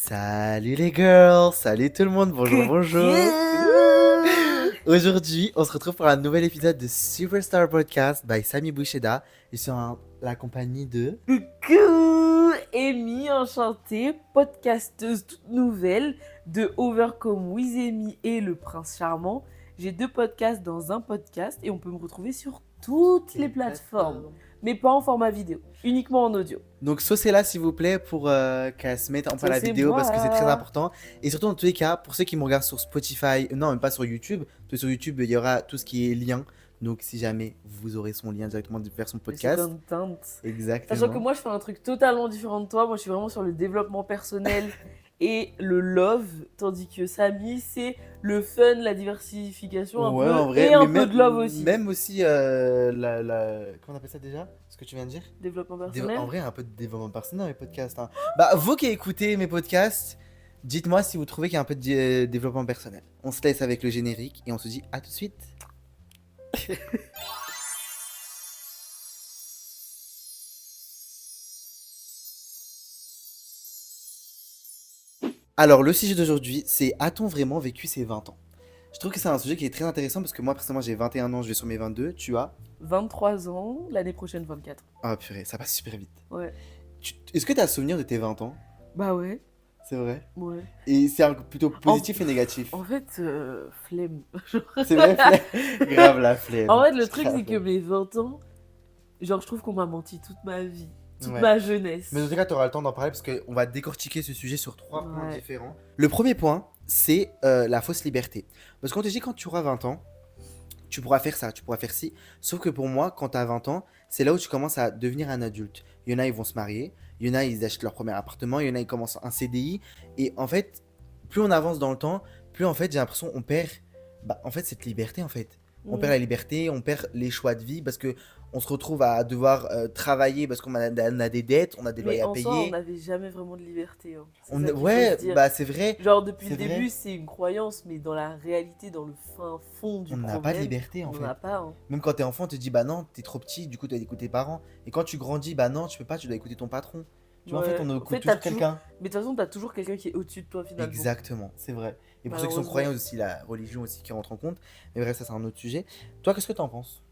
Salut les girls, salut tout le monde, bonjour, bonjour. Aujourd'hui, on se retrouve pour un nouvel épisode de Superstar Podcast by Sami Boucheda. Je suis en la compagnie de... Coucou Amy, enchantée, podcasteuse toute nouvelle de Overcome with Amy et le Prince Charmant. J'ai 2 podcasts dans un podcast et on peut me retrouver sur toutes les plateformes, mais pas en format vidéo, uniquement en audio. Donc saucez-la s'il vous plaît pour qu'elle se mette enfin la vidéo Saucez-moi. parce que c'est très important. Et surtout dans tous les cas, pour ceux qui me regardent sur Spotify, non même pas sur YouTube, parce que sur YouTube il y aura tout ce qui est lien. Donc si jamais vous aurez son lien directement vers son podcast. Content. Exactement. Sachant que moi je fais un truc totalement différent de toi, moi je suis vraiment sur le développement personnel et le love, tandis que Samy c'est le fun, la diversification un Ouais, peu, en vrai, et un mais peu de love aussi. Même aussi comment on appelle ça déjà? Ce que tu viens de dire? Développement personnel. En vrai, un peu de développement personnel dans mes podcasts. Hein. Bah, vous qui écoutez mes podcasts, dites-moi si vous trouvez qu'il y a un peu de développement personnel. On se laisse avec le générique et on se dit à tout de suite. Alors, le sujet d'aujourd'hui, c'est a-t-on vraiment vécu ses 20 ans? Je trouve que c'est un sujet qui est très intéressant parce que moi, personnellement, j'ai 21 ans, je vais sur mes 22. Tu as? 23 ans, l'année prochaine 24. Ah, purée, ça passe super vite. Ouais. Est-ce que tu as souvenir de tes 20 ans? Bah ouais. C'est vrai? Ouais. Et c'est plutôt positif et négatif? En fait, flemme. C'est vrai, grave la flemme. En fait, le truc Grave. c'est que mes 20 ans, genre je trouve qu'on m'a menti toute ma vie, toute Ouais. ma jeunesse. Mais dans tous les cas, tu auras le temps d'en parler parce qu'on va décortiquer ce sujet sur 3 points Ouais. différents. Le premier point, c'est la fausse liberté. Parce qu'on te dit quand tu auras 20 ans, tu pourras faire ça, tu pourras faire ci. Sauf que pour moi, quand tu as 20 ans, c'est là où tu commences à devenir un adulte. Il y en a, ils vont se marier. Il y en a, ils achètent leur premier appartement. Il y en a, ils commencent un CDI. Et en fait, plus on avance dans le temps, plus en fait, j'ai l'impression on perd en fait, cette liberté en fait. On perd la liberté, on perd les choix de vie parce que on se retrouve à devoir travailler parce qu'on a des dettes, on a des loyers Mais à en payer. soi, on n'avait jamais vraiment de liberté. Hein. C'est ça qu'il faut Ouais, se dire. bah c'est vrai. Genre depuis c'est le vrai. début, c'est une croyance, mais dans la réalité, dans le fin fond du On problème, n'a pas de liberté en on fait. n'en a pas. Hein. Même quand t'es enfant, on te dit bah non, t'es trop petit, du coup tu dois écouter tes parents. Et quand tu grandis, bah non, tu peux pas, tu dois écouter ton patron. Tu vois, en fait, Ouais. on En écoute fait, toujours quelqu'un. Mais de toute façon, t'as toujours quelqu'un qui est au-dessus de toi finalement. Exactement, c'est vrai. Et pour ceux qui sont Malheureusement. croyants aussi, la religion aussi qui rentre en compte. Mais bref, ça c'est un autre sujet. Toi, qu'est-ce que t'en penses?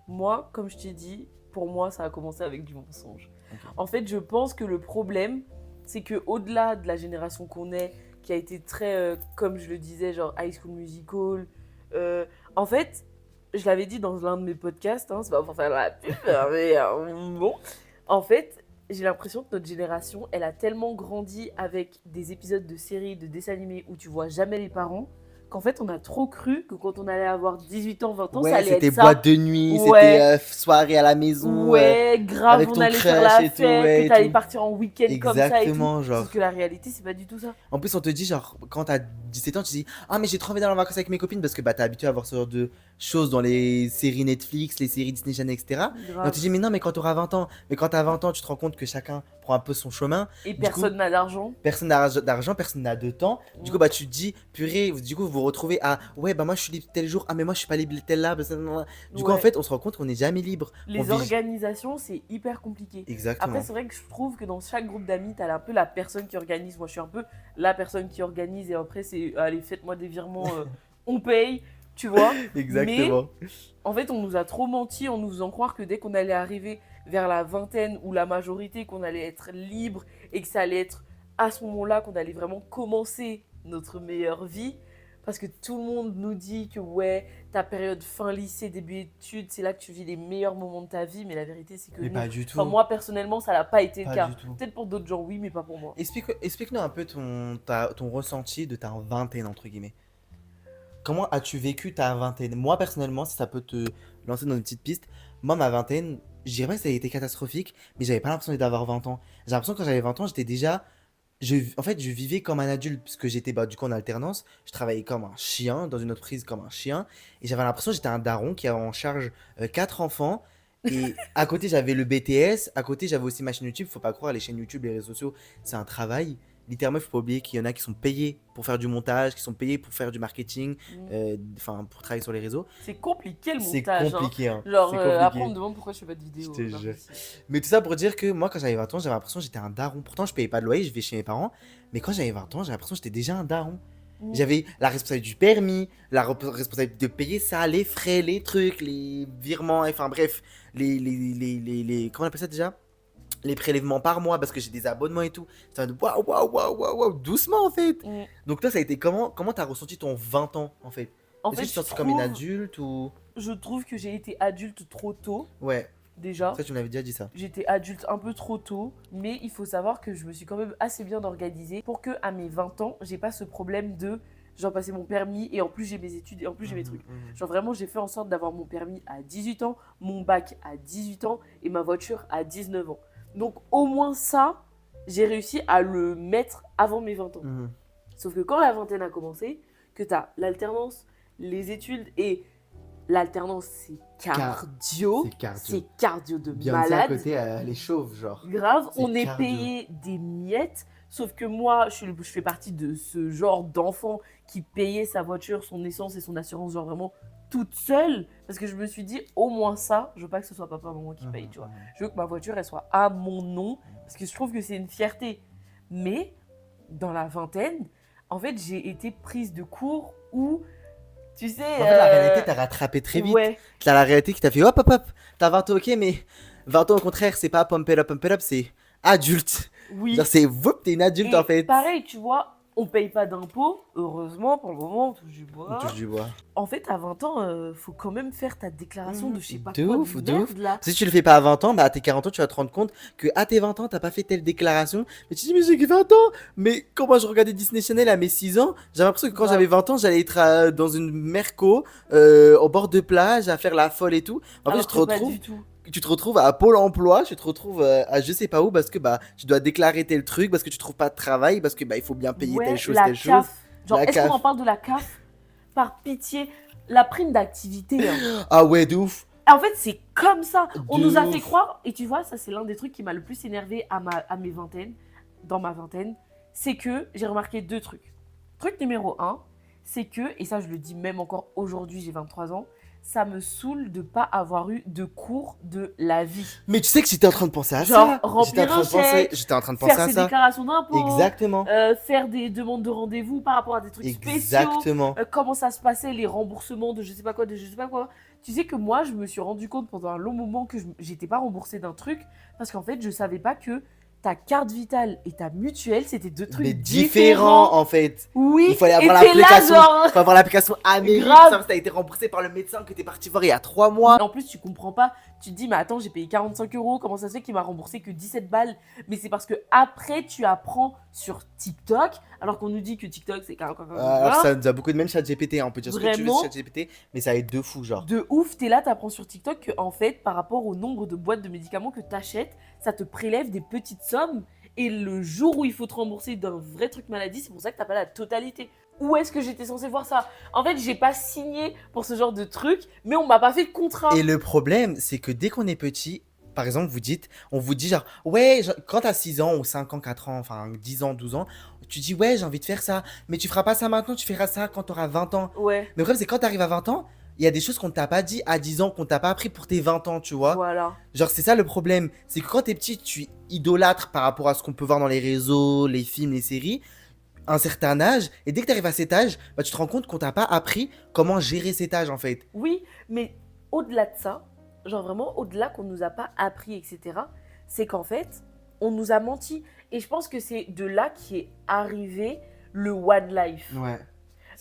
Moi, comme je t'ai dit, pour moi, ça a commencé avec du mensonge. Ok. En fait, je pense que le problème, c'est que au-delà de la génération qu'on est, qui a été très, comme je le disais, genre High School Musical, en fait, je l'avais dit dans l'un de mes podcasts, hein, c'est pas pour faire la pub, mais bon. En fait, j'ai l'impression que notre génération, elle a tellement grandi avec des épisodes de séries, de dessins animés où tu vois jamais les parents, qu'en fait, on a trop cru que quand on allait avoir 18 ans, 20 ans, ça allait c'était être ça. boîte de nuit, Ouais. c'était soirée à la maison. Ouais, grave, avec on ton allait faire crush la et fête, tout, ouais, que et t'allais tout. partir en week-end comme ça et tout. Exactement, genre. Sauf que la réalité, c'est pas du tout ça. En plus, on te dit, genre, quand t'as 17 ans, tu dis, ah, mais j'ai trop envie d'aller en vacances avec mes copines parce que bah, t'es habitué à voir ce genre de choses dans les séries Netflix, les séries Disney Channel, etc. Et on te dit, mais non, mais quand t'auras 20 ans, mais quand t'as 20 ans, tu te rends compte que chacun prend un peu son chemin. Et Du personne coup, n'a d'argent. personne n'a d'argent, personne n'a de temps. Du coup, Ouais. bah, tu te dis, purée, du coup, vous vous retrouvez à, ouais, bah, moi, je suis libre tel jour, ah, mais moi, je suis pas libre tel là. Blablabla. Du coup, en Ouais. fait, on se rend compte qu'on n'est jamais libre. On Les vit- organisations, c'est hyper compliqué. Exactement. Après, c'est vrai que je trouve que dans chaque groupe d'amis, t'as un peu la personne qui organise. Moi, je suis un peu la personne qui organise et après, c'est allez, faites-moi des virements, on paye, tu vois. Exactement. Mais en fait, on nous a trop menti en nous faisant croire que dès qu'on allait arriver vers la vingtaine ou la majorité, qu'on allait être libre et que ça allait être à ce moment-là qu'on allait vraiment commencer notre meilleure vie. Parce que tout le monde nous dit que ouais, ta période fin lycée, début études, c'est là que tu vis les meilleurs moments de ta vie. Mais la vérité, c'est que Mais non. pas du tout. Enfin, moi, personnellement, ça n'a pas été Pas le cas. du tout. Peut-être pour d'autres gens, oui, mais pas pour moi. Explique-nous un peu ton ressenti de ta vingtaine, entre guillemets. Comment as-tu vécu ta vingtaine? Moi, personnellement, si ça peut te lancer dans une petite piste, moi, ma vingtaine, je dirais pas que ça a été catastrophique, mais j'avais pas l'impression d'avoir 20 ans. J'ai l'impression que quand j'avais 20 ans, j'étais déjà. En fait, je vivais comme un adulte, puisque j'étais du coup en alternance. Je travaillais comme un chien, dans une entreprise comme un chien. Et j'avais l'impression que j'étais un daron qui avait en charge 4 enfants. Et à côté, j'avais le BTS. À côté, j'avais aussi ma chaîne YouTube. Faut pas croire, les chaînes YouTube, les réseaux sociaux, c'est un travail. littéralement, il faut pas oublier qu'il y en a qui sont payés pour faire du montage, qui sont payés pour faire du marketing, enfin, pour travailler sur les réseaux. C'est compliqué le C'est montage. compliqué, hein. Genre, C'est après, on compliqué. me demande pourquoi je fais pas de vidéo. Je te Non, jure. mais Mais tout ça pour dire que moi, quand j'avais 20 ans, j'avais l'impression que j'étais un daron. Pourtant, je payais pas de loyer, je vivais chez mes parents. Mais quand j'avais 20 ans, j'avais l'impression que j'étais déjà un daron. J'avais la responsabilité du permis, la responsabilité de payer ça, les frais, les trucs, les virements, enfin bref, comment on appelle ça déjà? Les prélèvements par mois parce que j'ai des abonnements et tout. Ça de waouh, waouh, waouh, waouh, waouh, doucement en fait. Donc toi, ça a été comment t'as ressenti ton 20 ans en fait? En Est-ce que fait, tu t'es senti comme une adulte ou. je trouve que j'ai été adulte trop tôt, Ouais, déjà. ça tu m'avais déjà dit ça. J'étais adulte un peu trop tôt, mais il faut savoir que je me suis quand même assez bien organisée pour que à mes 20 ans, j'ai pas ce problème de genre passer mon permis et en plus j'ai mes études et en plus j'ai mes trucs. Genre vraiment, j'ai fait en sorte d'avoir mon permis à 18 ans, mon bac à 18 ans et ma voiture à 19 ans. Donc au moins ça, j'ai réussi à le mettre avant mes 20 ans. Sauf que quand la vingtaine a commencé, que t'as l'alternance, les études et l'alternance, c'est cardio. C'est cardio. C'est cardio de Bien malade. à côté, les chauves, genre. Grave, C'est on est cardio. payé des miettes. Sauf que moi, je fais partie de ce genre d'enfant qui payait sa voiture, son essence et son assurance, genre vraiment toute seule. Parce que je me suis dit, au moins ça, je veux pas que ce soit papa, maman qui paye, tu vois. Je veux que ma voiture, elle soit à mon nom. Parce que je trouve que c'est une fierté. Mais, dans la vingtaine, en fait, j'ai été prise de court où, tu sais... En fait, la réalité t'a rattrapé très vite. Ouais, T'as la réalité qui t'a fait hop hop hop. T'as 20 ans, ok, mais 20 ans au contraire, c'est pas pump it up, c'est adulte. oui. Genre, c'est whoop, t'es une adulte Et en fait. pareil, tu vois, on paye pas d'impôts, heureusement, pour le moment, on touche du On bois. touche du bois. En fait, à 20 ans, faut quand même faire ta déclaration de je sais pas De quoi ouf, de de merde, ouf. là. Si tu le fais pas à 20 ans, bah à tes 40 ans, tu vas te rendre compte que à tes 20 ans, t'as pas fait telle déclaration. Mais tu te dis, mais j'ai que 20 ans. Mais quand moi je regardais Disney Channel à mes 6 ans, j'avais l'impression que quand Grave. j'avais 20 ans, j'allais être dans une merco, au bord de plage, à faire la folle et tout. En fait, Alors que pas du tout. tu te retrouves à Pôle emploi, tu te retrouves à je sais pas où parce que bah tu dois déclarer tel truc, parce que tu trouves pas de travail, parce que bah il faut bien payer Ouais, telle chose, la telle chose. CAF. Genre, La est-ce qu'on CAF. en parle de la CAF? Par pitié, la prime d'activité, hein. Ah ouais, de ouf. En fait, c'est comme ça. On De nous a ouf. fait croire, et tu vois, ça c'est l'un des trucs qui m'a le plus énervé à mes vingtaines, dans ma vingtaine, c'est que j'ai remarqué deux trucs. Truc numéro 1, c'est que, et ça je le dis même encore aujourd'hui, j'ai 23 ans, ça me saoule de pas avoir eu de cours de la vie. Mais tu sais que j'étais en train de penser à Genre, ça. remplir un chèque, J'étais en train de penser faire à ses ça. déclarations d'impôts, Exactement. faire des demandes de rendez-vous par rapport à des trucs spéciaux, Exactement. comment ça se passait, les remboursements de je sais pas quoi, de je sais pas quoi. Tu sais que moi, je me suis rendu compte pendant un long moment que j'étais pas remboursée d'un truc parce qu'en fait, je savais pas que ta carte vitale et ta mutuelle, c'était deux trucs Mais différents. différent en fait. Oui, Il fallait avoir et t'es là, l'application. genre... Faut avoir l'application Amérique. Grave. Ça, t'as été remboursé par le médecin que t'es parti voir il y a 3 mois. En plus, tu comprends pas. Tu te dis, mais attends, j'ai payé 45 €. Comment ça se fait qu'il m'a remboursé que 17 balles? Mais c'est parce que après, tu apprends sur TikTok, alors qu'on nous dit que TikTok, c'est Alors ça nous a beaucoup de même ChatGPT. On peut dire ce que tu veux Vraiment. sur ChatGPT, mais ça aide de fou genre. De ouf, t'es là, t'apprends sur TikTok que, en fait, par rapport au nombre de boîtes de médicaments que t'achètes, ça te prélève des petites sommes. Et le jour où il faut te rembourser d'un vrai truc maladie, c'est pour ça que t'as pas la totalité. Où est-ce que j'étais censée voir ça? En fait, j'ai pas signé pour ce genre de truc, mais on m'a pas fait de contrat. Et le problème, c'est que dès qu'on est petit, par exemple, on vous dit genre, ouais, quand t'as 6 ans ou 5 ans, 4 ans, enfin 10 ans, 12 ans, tu dis, ouais, j'ai envie de faire ça, mais tu feras pas ça maintenant, tu feras ça quand t'auras 20 ans. Ouais, Mais le problème, c'est quand t'arrives à 20 ans, il y a des choses qu'on t'a pas dit à 10 ans, qu'on t'a pas appris pour tes 20 ans, tu vois. voilà. Genre, c'est ça le problème. C'est que quand t'es petit, tu idolâtres par rapport à ce qu'on peut voir dans les réseaux, les films, les séries, un certain âge. Et dès que t'arrives à cet âge, bah, tu te rends compte qu'on t'a pas appris comment gérer cet âge, en fait. Oui, mais au-delà de ça, genre vraiment au-delà qu'on nous a pas appris, etc., c'est qu'en fait, on nous a menti. Et je pense que c'est de là qu'est arrivé le One Life. Ouais.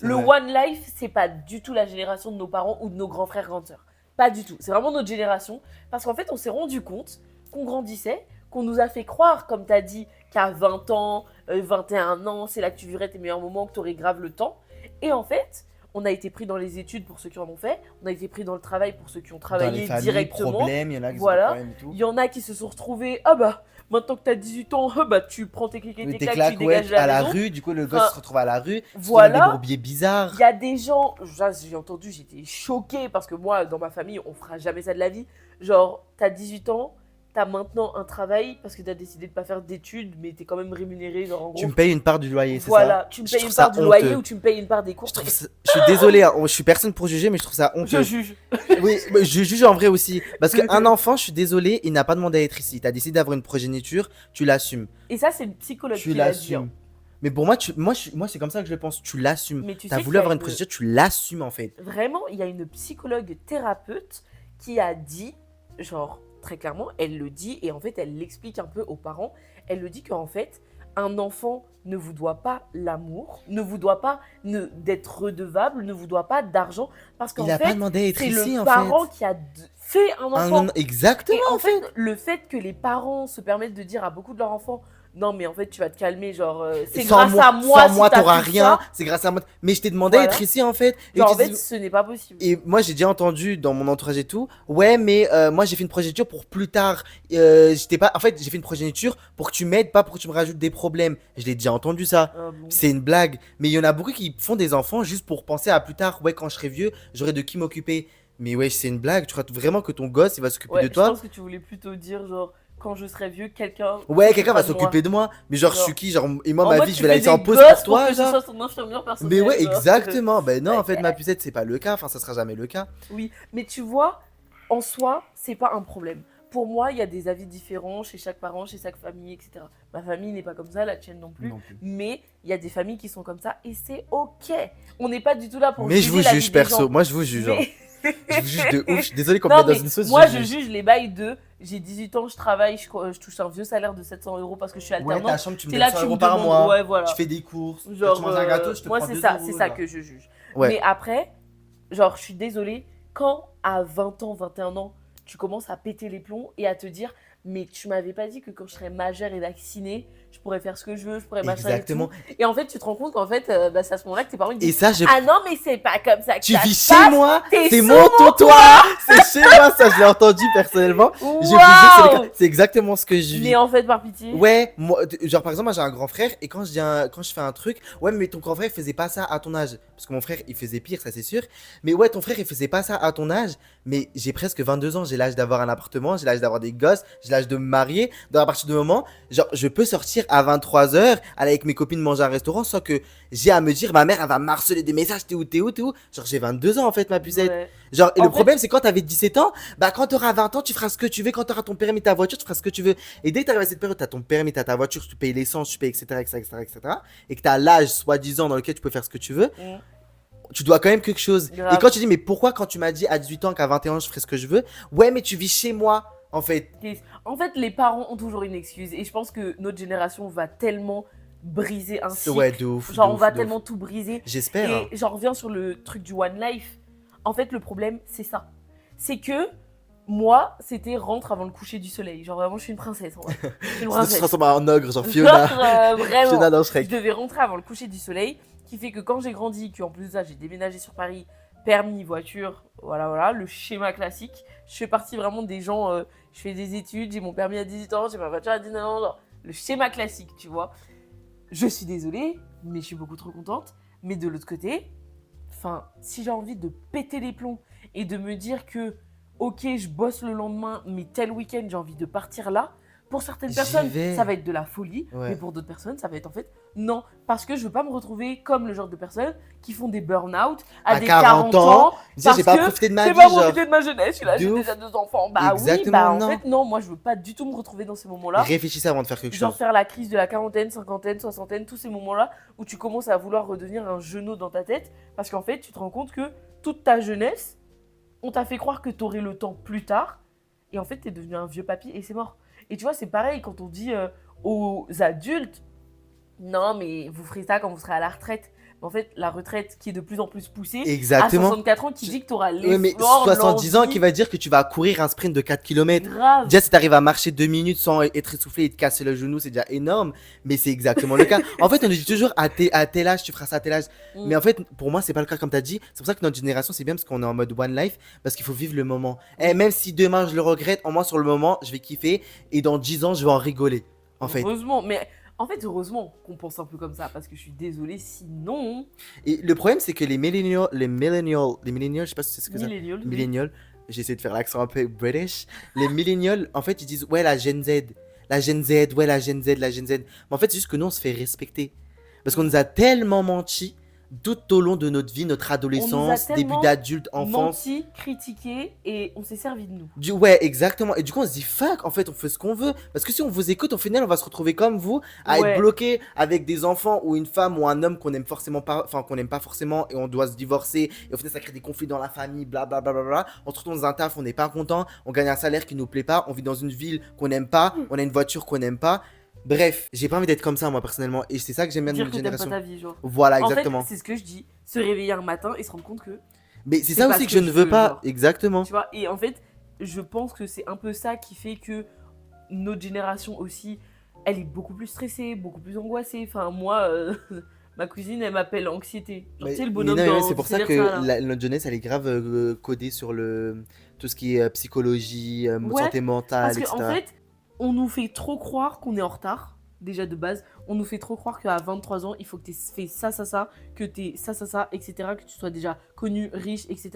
Le One Life, c'est pas du tout la génération de nos parents ou de nos grands frères, grandes sœurs. Pas du tout. C'est vraiment notre génération. Parce qu'en fait, on s'est rendu compte qu'on grandissait, qu'on nous a fait croire, comme tu as dit, qu'à 20 ans, 21 ans, c'est là que tu vivrais tes meilleurs moments, que tu aurais grave le temps. Et en fait, on a été pris dans les études pour ceux qui en ont fait, on a été pris dans le travail pour ceux qui ont Dans travaillé les familles, directement. problèmes, il y en a qui Voilà. ont des problèmes et tout. Il y en a qui se sont retrouvés, ah bah, maintenant que tu as 18 ans, ah bah, tu prends tes clics et Mais tes t'es claques, claques, tu dégages ouais, de la à la maison. rue, du coup le gosse Enfin, se retrouve à la rue, voilà. des bourbiers bizarres. Il y a des gens, j'ai entendu, j'étais choquée parce que moi, dans ma famille, on fera jamais ça de la vie. Genre, t'as 18 ans, t'as maintenant un travail parce que t'as décidé de pas faire d'études, mais t'es quand même rémunéré, genre en Tu gros. me payes une part du loyer, c'est ça? Voilà, tu me Je payes trouve une ça part du loyer honteux. ou tu me payes une part des cours. Je suis désolé, hein, je suis personne pour juger, mais je trouve ça Je honteux. juge. Oui, mais je juge en vrai aussi. Parce qu'un enfant, je suis désolé, il n'a pas demandé à être ici. Tu as décidé d'avoir une progéniture, tu l'assumes. Et ça, c'est le psychologue Tu qui l'a dit. l'assumes. Mais pour moi, moi c'est comme ça que je le pense. Tu l'assumes. Mais tu T'as sais voulu qu'il y a avoir une une- progéniture, tu l'assumes en fait. Vraiment, il y a une psychologue thérapeute qui a dit, genre très clairement, elle le dit et en fait elle l'explique un peu aux parents. Elle le dit qu'en fait, un enfant ne vous doit pas l'amour, ne vous doit pas d'être redevable, ne vous doit pas d'argent parce qu'en Il a pas fait, demandé à être c'est ici le en parent fait. qui a fait un enfant. Exactement Et en fait. le fait que les parents se permettent de dire à beaucoup de leurs enfants, non mais en fait tu vas te calmer, genre c'est Sans grâce à moi sans si moi, t'as t'auras tout rien. ça. C'est grâce à moi. Mais je t'ai demandé Voilà. d'être ici en fait. Et, Genre tu en fait dis- ce n'est pas possible. et moi, j'ai déjà entendu dans mon entourage et tout. Ouais, mais moi, j'ai fait une progéniture pour plus tard. J'étais pas. En fait, j'ai fait une progéniture pour que tu m'aides, pas pour que tu me rajoutes des problèmes. Je l'ai déjà entendu ça. Ah bon. C'est une blague. Mais il y en a beaucoup qui font des enfants juste pour penser à plus tard. Ouais, quand je serai vieux, j'aurai de qui m'occuper. Mais ouais, c'est une blague. Tu crois vraiment que ton gosse, il va s'occuper Ouais, de je toi? pense que tu voulais plutôt dire genre quand je serai vieux, quelqu'un Ouais, quelqu'un va s'occupera de moi. s'occuper de moi. Mais genre, je Genre, suis qui? Genre, et moi, En ma mode, vie, je tu vais la fais laisser en des pause gosses pour toi, que ce genre. soit son infirmière Mais personnelle. ouais, genre. exactement. Ben non, en fait, ma pucette, c'est pas le cas. Enfin, ça sera jamais le cas. Oui, mais tu vois, en soi, c'est pas un problème. Pour moi, il y a des avis différents chez chaque parent, chez chaque famille, etc. Ma famille n'est pas comme ça, la tienne non plus. Non plus. Mais il y a des familles qui sont comme ça et c'est ok. On n'est pas du tout là pour Mais je juger vous la vie juge, des perso. gens. Moi, je vous juge. Hein. Mais- Je vous juge de ouf. Je suis désolé qu'on me Non, mette dans mais une sauce. moi, je je juge. juge les bails de j'ai 18 ans, je travaille, je touche un vieux salaire de 700 euros parce que je suis Ouais, alternante. ta chambre, tu me T'es donnes là, 100 tu euros me par demandes, mois. ouais, voilà. Tu fais des courses. Genre, tu manges un gâteau, je te moi, prends c'est 2 ça, euros, c'est ça genre. que je juge. Ouais. Mais après, genre, je suis désolée, quand à 20 ans, 21 ans, tu commences à péter les plombs et à te dire, mais tu m'avais pas dit que quand je serais majeure et vaccinée, je pourrais faire ce que je veux, je pourrais machin Exactement. et tout. Et en fait, tu te rends compte qu'en fait, bah, c'est à ce moment-là que tes parents ils Et disent, ça, je. ah non, mais c'est pas comme ça que Tu ça vis se chez passe. moi, t'es c'est sous mon totoir, c'est chez moi, ça je l'ai entendu personnellement. Je vous jure, c'est le Waouh. cas. C'est exactement ce que je vis. Mais en fait, par pitié. Ouais, moi, genre par exemple, moi j'ai un grand frère et quand quand je fais un truc, ouais, mais ton grand frère il faisait pas ça à ton âge. Parce que mon frère il faisait pire, ça c'est sûr. Mais ouais, ton frère il faisait pas ça à ton âge. Mais j'ai presque 22 ans, j'ai l'âge d'avoir un appartement, j'ai l'âge d'avoir des gosses, j'ai l'âge de me marier. Donc à partir du moment, genre, je peux sortir à 23h, aller avec mes copines manger à un restaurant sans que j'ai à me dire, ma mère elle va marceler des messages, t'es où, t'es où, t'es où. Genre j'ai 22 ans en fait, ma pucette. Ouais. Genre, et En le fait- problème, c'est quand t'avais 17 ans, bah quand t'auras 20 ans, tu feras ce que tu veux. Quand t'auras ton permis, ta voiture, tu feras ce que tu veux. Et dès que t'arrives à cette période, t'as ton permis, t'as ta voiture, tu payes l'essence, tu payes, etc., etc., etc., etc., et que t'as l'âge, soi-disant, dans lequel tu peux faire ce que tu veux, Mm. tu dois quand même quelque chose. Grave. Et quand tu dis, mais pourquoi quand tu m'as dit à 18 ans qu'à 21 ans, je ferais ce que je veux, ouais, mais tu vis chez moi, en fait. En fait, les parents ont toujours une excuse. Et je pense que notre génération va tellement briser un cycle. Ouais, de ouf. Genre, de on ouf, va de tellement ouf. tout briser. J'espère. hein. Et j'en reviens sur le truc du One Life. En fait, le problème, c'est ça. C'est que moi, c'était rentre avant le coucher du soleil. Genre, vraiment, je suis une princesse. En vrai. Je suis une Ça se princesse. transforme en ogre, genre Fiona. Genre, vraiment. Fiona dans Je Shrek. devais rentrer avant le coucher du soleil. Qui fait que quand j'ai grandi, qu'en plus de ça, j'ai déménagé sur Paris, permis, voiture, voilà, le schéma classique. Je fais partie vraiment des gens, je fais des études, j'ai mon permis à 18 ans, j'ai ma voiture à 19 ans, genre, le schéma classique, tu vois. Je suis désolée, mais je suis beaucoup trop contente. Mais de l'autre côté, enfin, si j'ai envie de péter les plombs et de me dire que, ok, je bosse le lendemain, mais tel week-end, j'ai envie de partir là, pour certaines J'y personnes, vais. ça va être de la folie, Ouais. mais pour d'autres personnes, ça va être en fait non, parce que je veux pas me retrouver comme le genre de personnes qui font des burn-out à des 40 ans. J'ai parce pas que profité de ma J'ai vie, pas genre. profité de ma jeunesse, je suis là, De j'ai ouf. déjà 2 enfants. Bah Exactement, oui, bah en non. fait, non, moi je veux pas du tout me retrouver dans ces moments-là. Réfléchissez avant de faire quelque Genre chose. faire la crise de la quarantaine, cinquantaine, soixantaine, tous ces moments-là où tu commences à vouloir redevenir un genou dans ta tête parce qu'en fait, tu te rends compte que toute ta jeunesse, on t'a fait croire que t'aurais le temps plus tard et en fait, t'es devenu un vieux papy et c'est mort. Et tu vois, c'est pareil quand on dit aux adultes, non, mais vous ferez ça quand vous serez à la retraite. Mais en fait, la retraite qui est de plus en plus poussée, Exactement. à 64 ans, qui dit que tu auras Ouais, mais l'effort, 70 ans l'envie. qui va dire que tu vas courir un sprint de 4 km. Grave. Déjà, si t'arrives à marcher 2 minutes sans être essoufflé et te casser le genou, c'est déjà énorme. Mais c'est exactement le cas. En fait, on nous dit toujours à tel âge, tu feras ça à tel âge. Mm. Mais en fait, pour moi, c'est pas le cas comme t'as dit. C'est pour ça que notre génération, c'est bien parce qu'on est en mode one life. Parce qu'il faut vivre le moment. Et même si demain je le regrette, au moins sur le moment, je vais kiffer. Et dans 10 ans, je vais en rigoler. En fait. Heureusement, mais en fait, heureusement qu'on pense un peu comme ça, parce que je suis désolée, sinon... Et le problème, c'est que les millennials, je sais pas si c'est ce que ça. Millennials, oui. Millennials, j'essaie de faire l'accent un peu british, les millennials, en fait, ils disent, ouais, la Gen Z. La Gen Z, ouais, la Gen Z, la Gen Z. Mais en fait, c'est juste que nous, on se fait respecter. Parce qu'on nous a tellement menti tout au long de notre vie, notre On nous a adolescence, début tellement d'adulte, enfance. menti, critiqué et on s'est servi de nous. Ouais, exactement. Et du coup, on se dit, fuck, en fait, on fait ce qu'on veut. Parce que si on vous écoute, au final, on va se retrouver comme vous, à être Ouais. bloqué avec des enfants ou une femme ou un homme qu'on aime forcément pas, enfin, qu'on aime pas forcément et on doit se divorcer. Et au final, ça crée des conflits dans la famille, blablabla. Bla, bla, bla, bla. On se retrouve dans un taf, on n'est pas content, on gagne un salaire qui nous plaît pas, on vit dans une ville qu'on n'aime pas, on a une voiture qu'on n'aime pas. Bref, j'ai pas envie d'être comme ça, moi, personnellement. Et c'est ça que j'aime bien de Dire notre que t'aimes pas génération. ta vie, genre. Voilà, En fait, exactement. c'est ce que je dis. Se réveiller un matin et se rendre compte que, Mais c'est c'est ça pas aussi ce que je que ne je veux veux, pas. genre. Exactement. Tu vois, et en fait, je pense que c'est un peu ça qui fait que notre génération aussi, elle est beaucoup plus stressée, beaucoup plus angoissée. Enfin, moi, ma cousine, elle m'appelle anxiété. Genre, tu sais, le bonhomme non, mais dans c'est pour ça vice-versa, que là. notre jeunesse, elle est grave codée sur tout ce qui est psychologie, Ouais, santé parce mentale, qu'en etc. fait, on nous fait trop croire qu'on est en retard. Déjà de base, on nous fait trop croire qu'à 23 ans, il faut que tu aies fait ça, que tu aies ça, etc. Que tu sois déjà connu, riche, etc.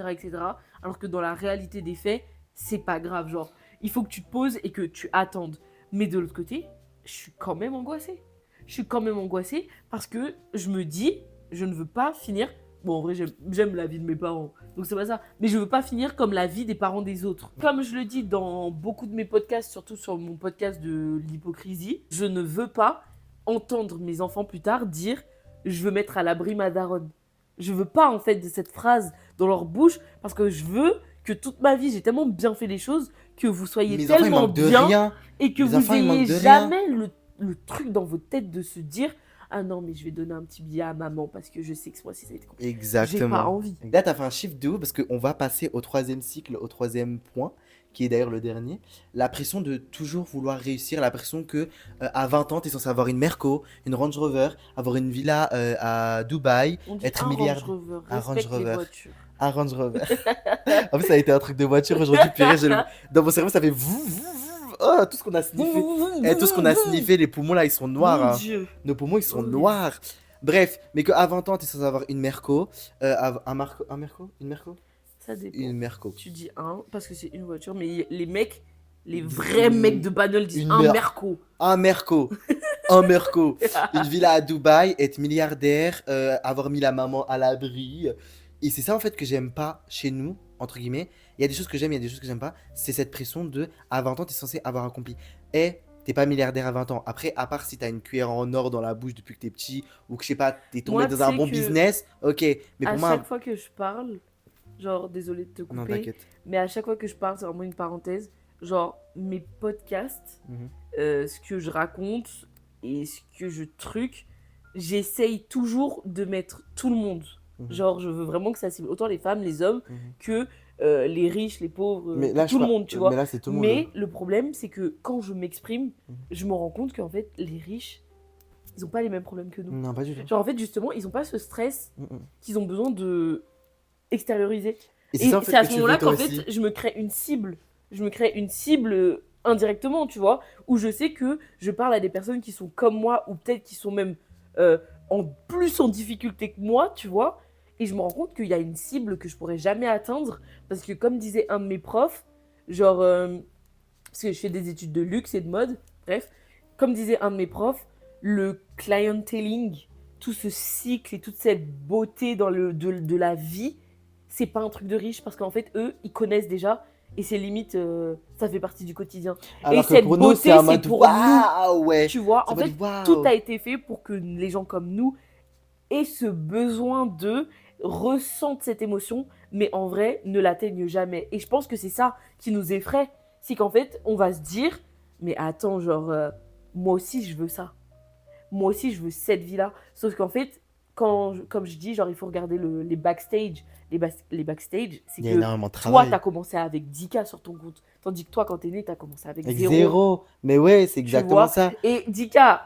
Alors que dans la réalité des faits, c'est pas grave. Genre, il faut que tu te poses et que tu attendes. Mais de l'autre côté, je suis quand même angoissée. Je suis quand même angoissée parce que je me dis, je ne veux pas finir. Bon, en vrai, j'aime la vie de mes parents, donc c'est pas ça. Mais je veux pas finir comme la vie des parents des autres. Comme je le dis dans beaucoup de mes podcasts, surtout sur mon podcast de l'hypocrisie, je ne veux pas entendre mes enfants plus tard dire « je veux mettre à l'abri ma daronne ». Je veux pas, en fait, de cette phrase dans leur bouche parce que je veux que toute ma vie, j'ai tellement bien fait les choses que vous soyez Mes enfants, ils tellement manquent de bien rien. et que Mes vous enfants, ils ayez manquent de rien. jamais le truc dans votre tête de se dire ah non, mais je vais donner un petit billet à maman parce que je sais que moi, si ça a été compliqué. J'ai pas Exactement. envie. Là, t'as fait un shift de ouf parce qu'on va passer au troisième cycle, au troisième point, qui est d'ailleurs le dernier. La pression de toujours vouloir réussir, la pression que à 20 ans, t'es censé avoir une Merco, une Range Rover, avoir une villa à Dubaï, On dit être un Range milliardaire. Rover, Un Range respecte les Rover. voitures. Un Range Rover. En plus, ça a été un truc de voiture aujourd'hui, purée, dans mon cerveau, ça fait oh, tout ce qu'on a sniffé. Tout ce qu'on a sniffé, les poumons là, ils sont noirs. Mon Hein. Dieu. Nos poumons, ils sont Horrible. noirs. Bref, mais qu'à 20 ans, t'es censé avoir une Merco. Un Merco. Une Merco. Ça dépend. Une Merco. Tu dis un parce que c'est une voiture, mais les mecs, les vrais mecs de bagnole disent un Merco. Un Merco. Un Merco. Une villa à Dubaï, être milliardaire, avoir mis la maman à l'abri. Et c'est ça en fait que j'aime pas chez nous, entre guillemets. Il y a des choses que j'aime, il y a des choses que j'aime pas. C'est cette pression de à 20 ans, t'es censé avoir accompli. Et t'es pas milliardaire à 20 ans. Après, à part si t'as une cuillère en or dans la bouche depuis que t'es petit, ou que je sais pas, t'es tombé Moi, dans tu un sais bon que business, ok. Mais à pour moi, chaque fois que je parle, genre, désolé de te non, couper, t'inquiète. mais à chaque fois que je parle, c'est vraiment une parenthèse. Genre, mes podcasts, Mhm. ce que je raconte et ce que je truc, j'essaye toujours de mettre tout le monde. Mhm. Genre, je veux vraiment que ça cible autant les femmes, les hommes, Mhm. que les riches, les pauvres, Mais là, tout le monde, tu vois. Mais là, c'est tout le monde. Mais le problème, c'est que quand je m'exprime, Mhm. je me rends compte qu'en fait, les riches, ils n'ont pas les mêmes problèmes que nous. Non, pas du tout. Genre, en fait, justement, ils n'ont pas ce stress Mhm. qu'ils ont besoin de extérioriser. Et Et ça, en fait, c'est à que ce tu moment-là veux, toi qu'en aussi. fait, je me crée une cible. Je me crée une cible indirectement, tu vois, où je sais que je parle à des personnes qui sont comme moi, ou peut-être qui sont même en plus en difficulté que moi, tu vois. Et je me rends compte qu'il y a une cible que je pourrais jamais atteindre. Parce que comme disait un de mes profs, genre, parce que je fais des études de luxe et de mode, bref, comme disait un de mes profs, le clienteling, tout ce cycle et toute cette beauté dans de la vie, c'est pas un truc de riche parce qu'en fait, eux, ils connaissent déjà et c'est limite, ça fait partie du quotidien. Alors et que cette pour nous, beauté, c'est un c'est mode pour waouh, ouais. nous. Tu vois, C'est en en fait, mode waouh. tout a été fait pour que les gens comme nous aient ce besoin de ressentent cette émotion, mais en vrai, ne l'atteignent jamais. Et je pense que c'est ça qui nous effraie. C'est qu'en fait, on va se dire, mais attends, genre, moi aussi, je veux ça. Moi aussi, je veux cette vie-là. Sauf qu'en fait, comme je dis, genre, il faut regarder les backstage. Les backstage, c'est Il y a que énormément de toi, travail. t'as commencé avec 10K sur ton compte. Tandis que toi, quand t'es né, t'as commencé avec Avec 0. zéro. Mais ouais, c'est Tu exactement vois. ça. Et 10K,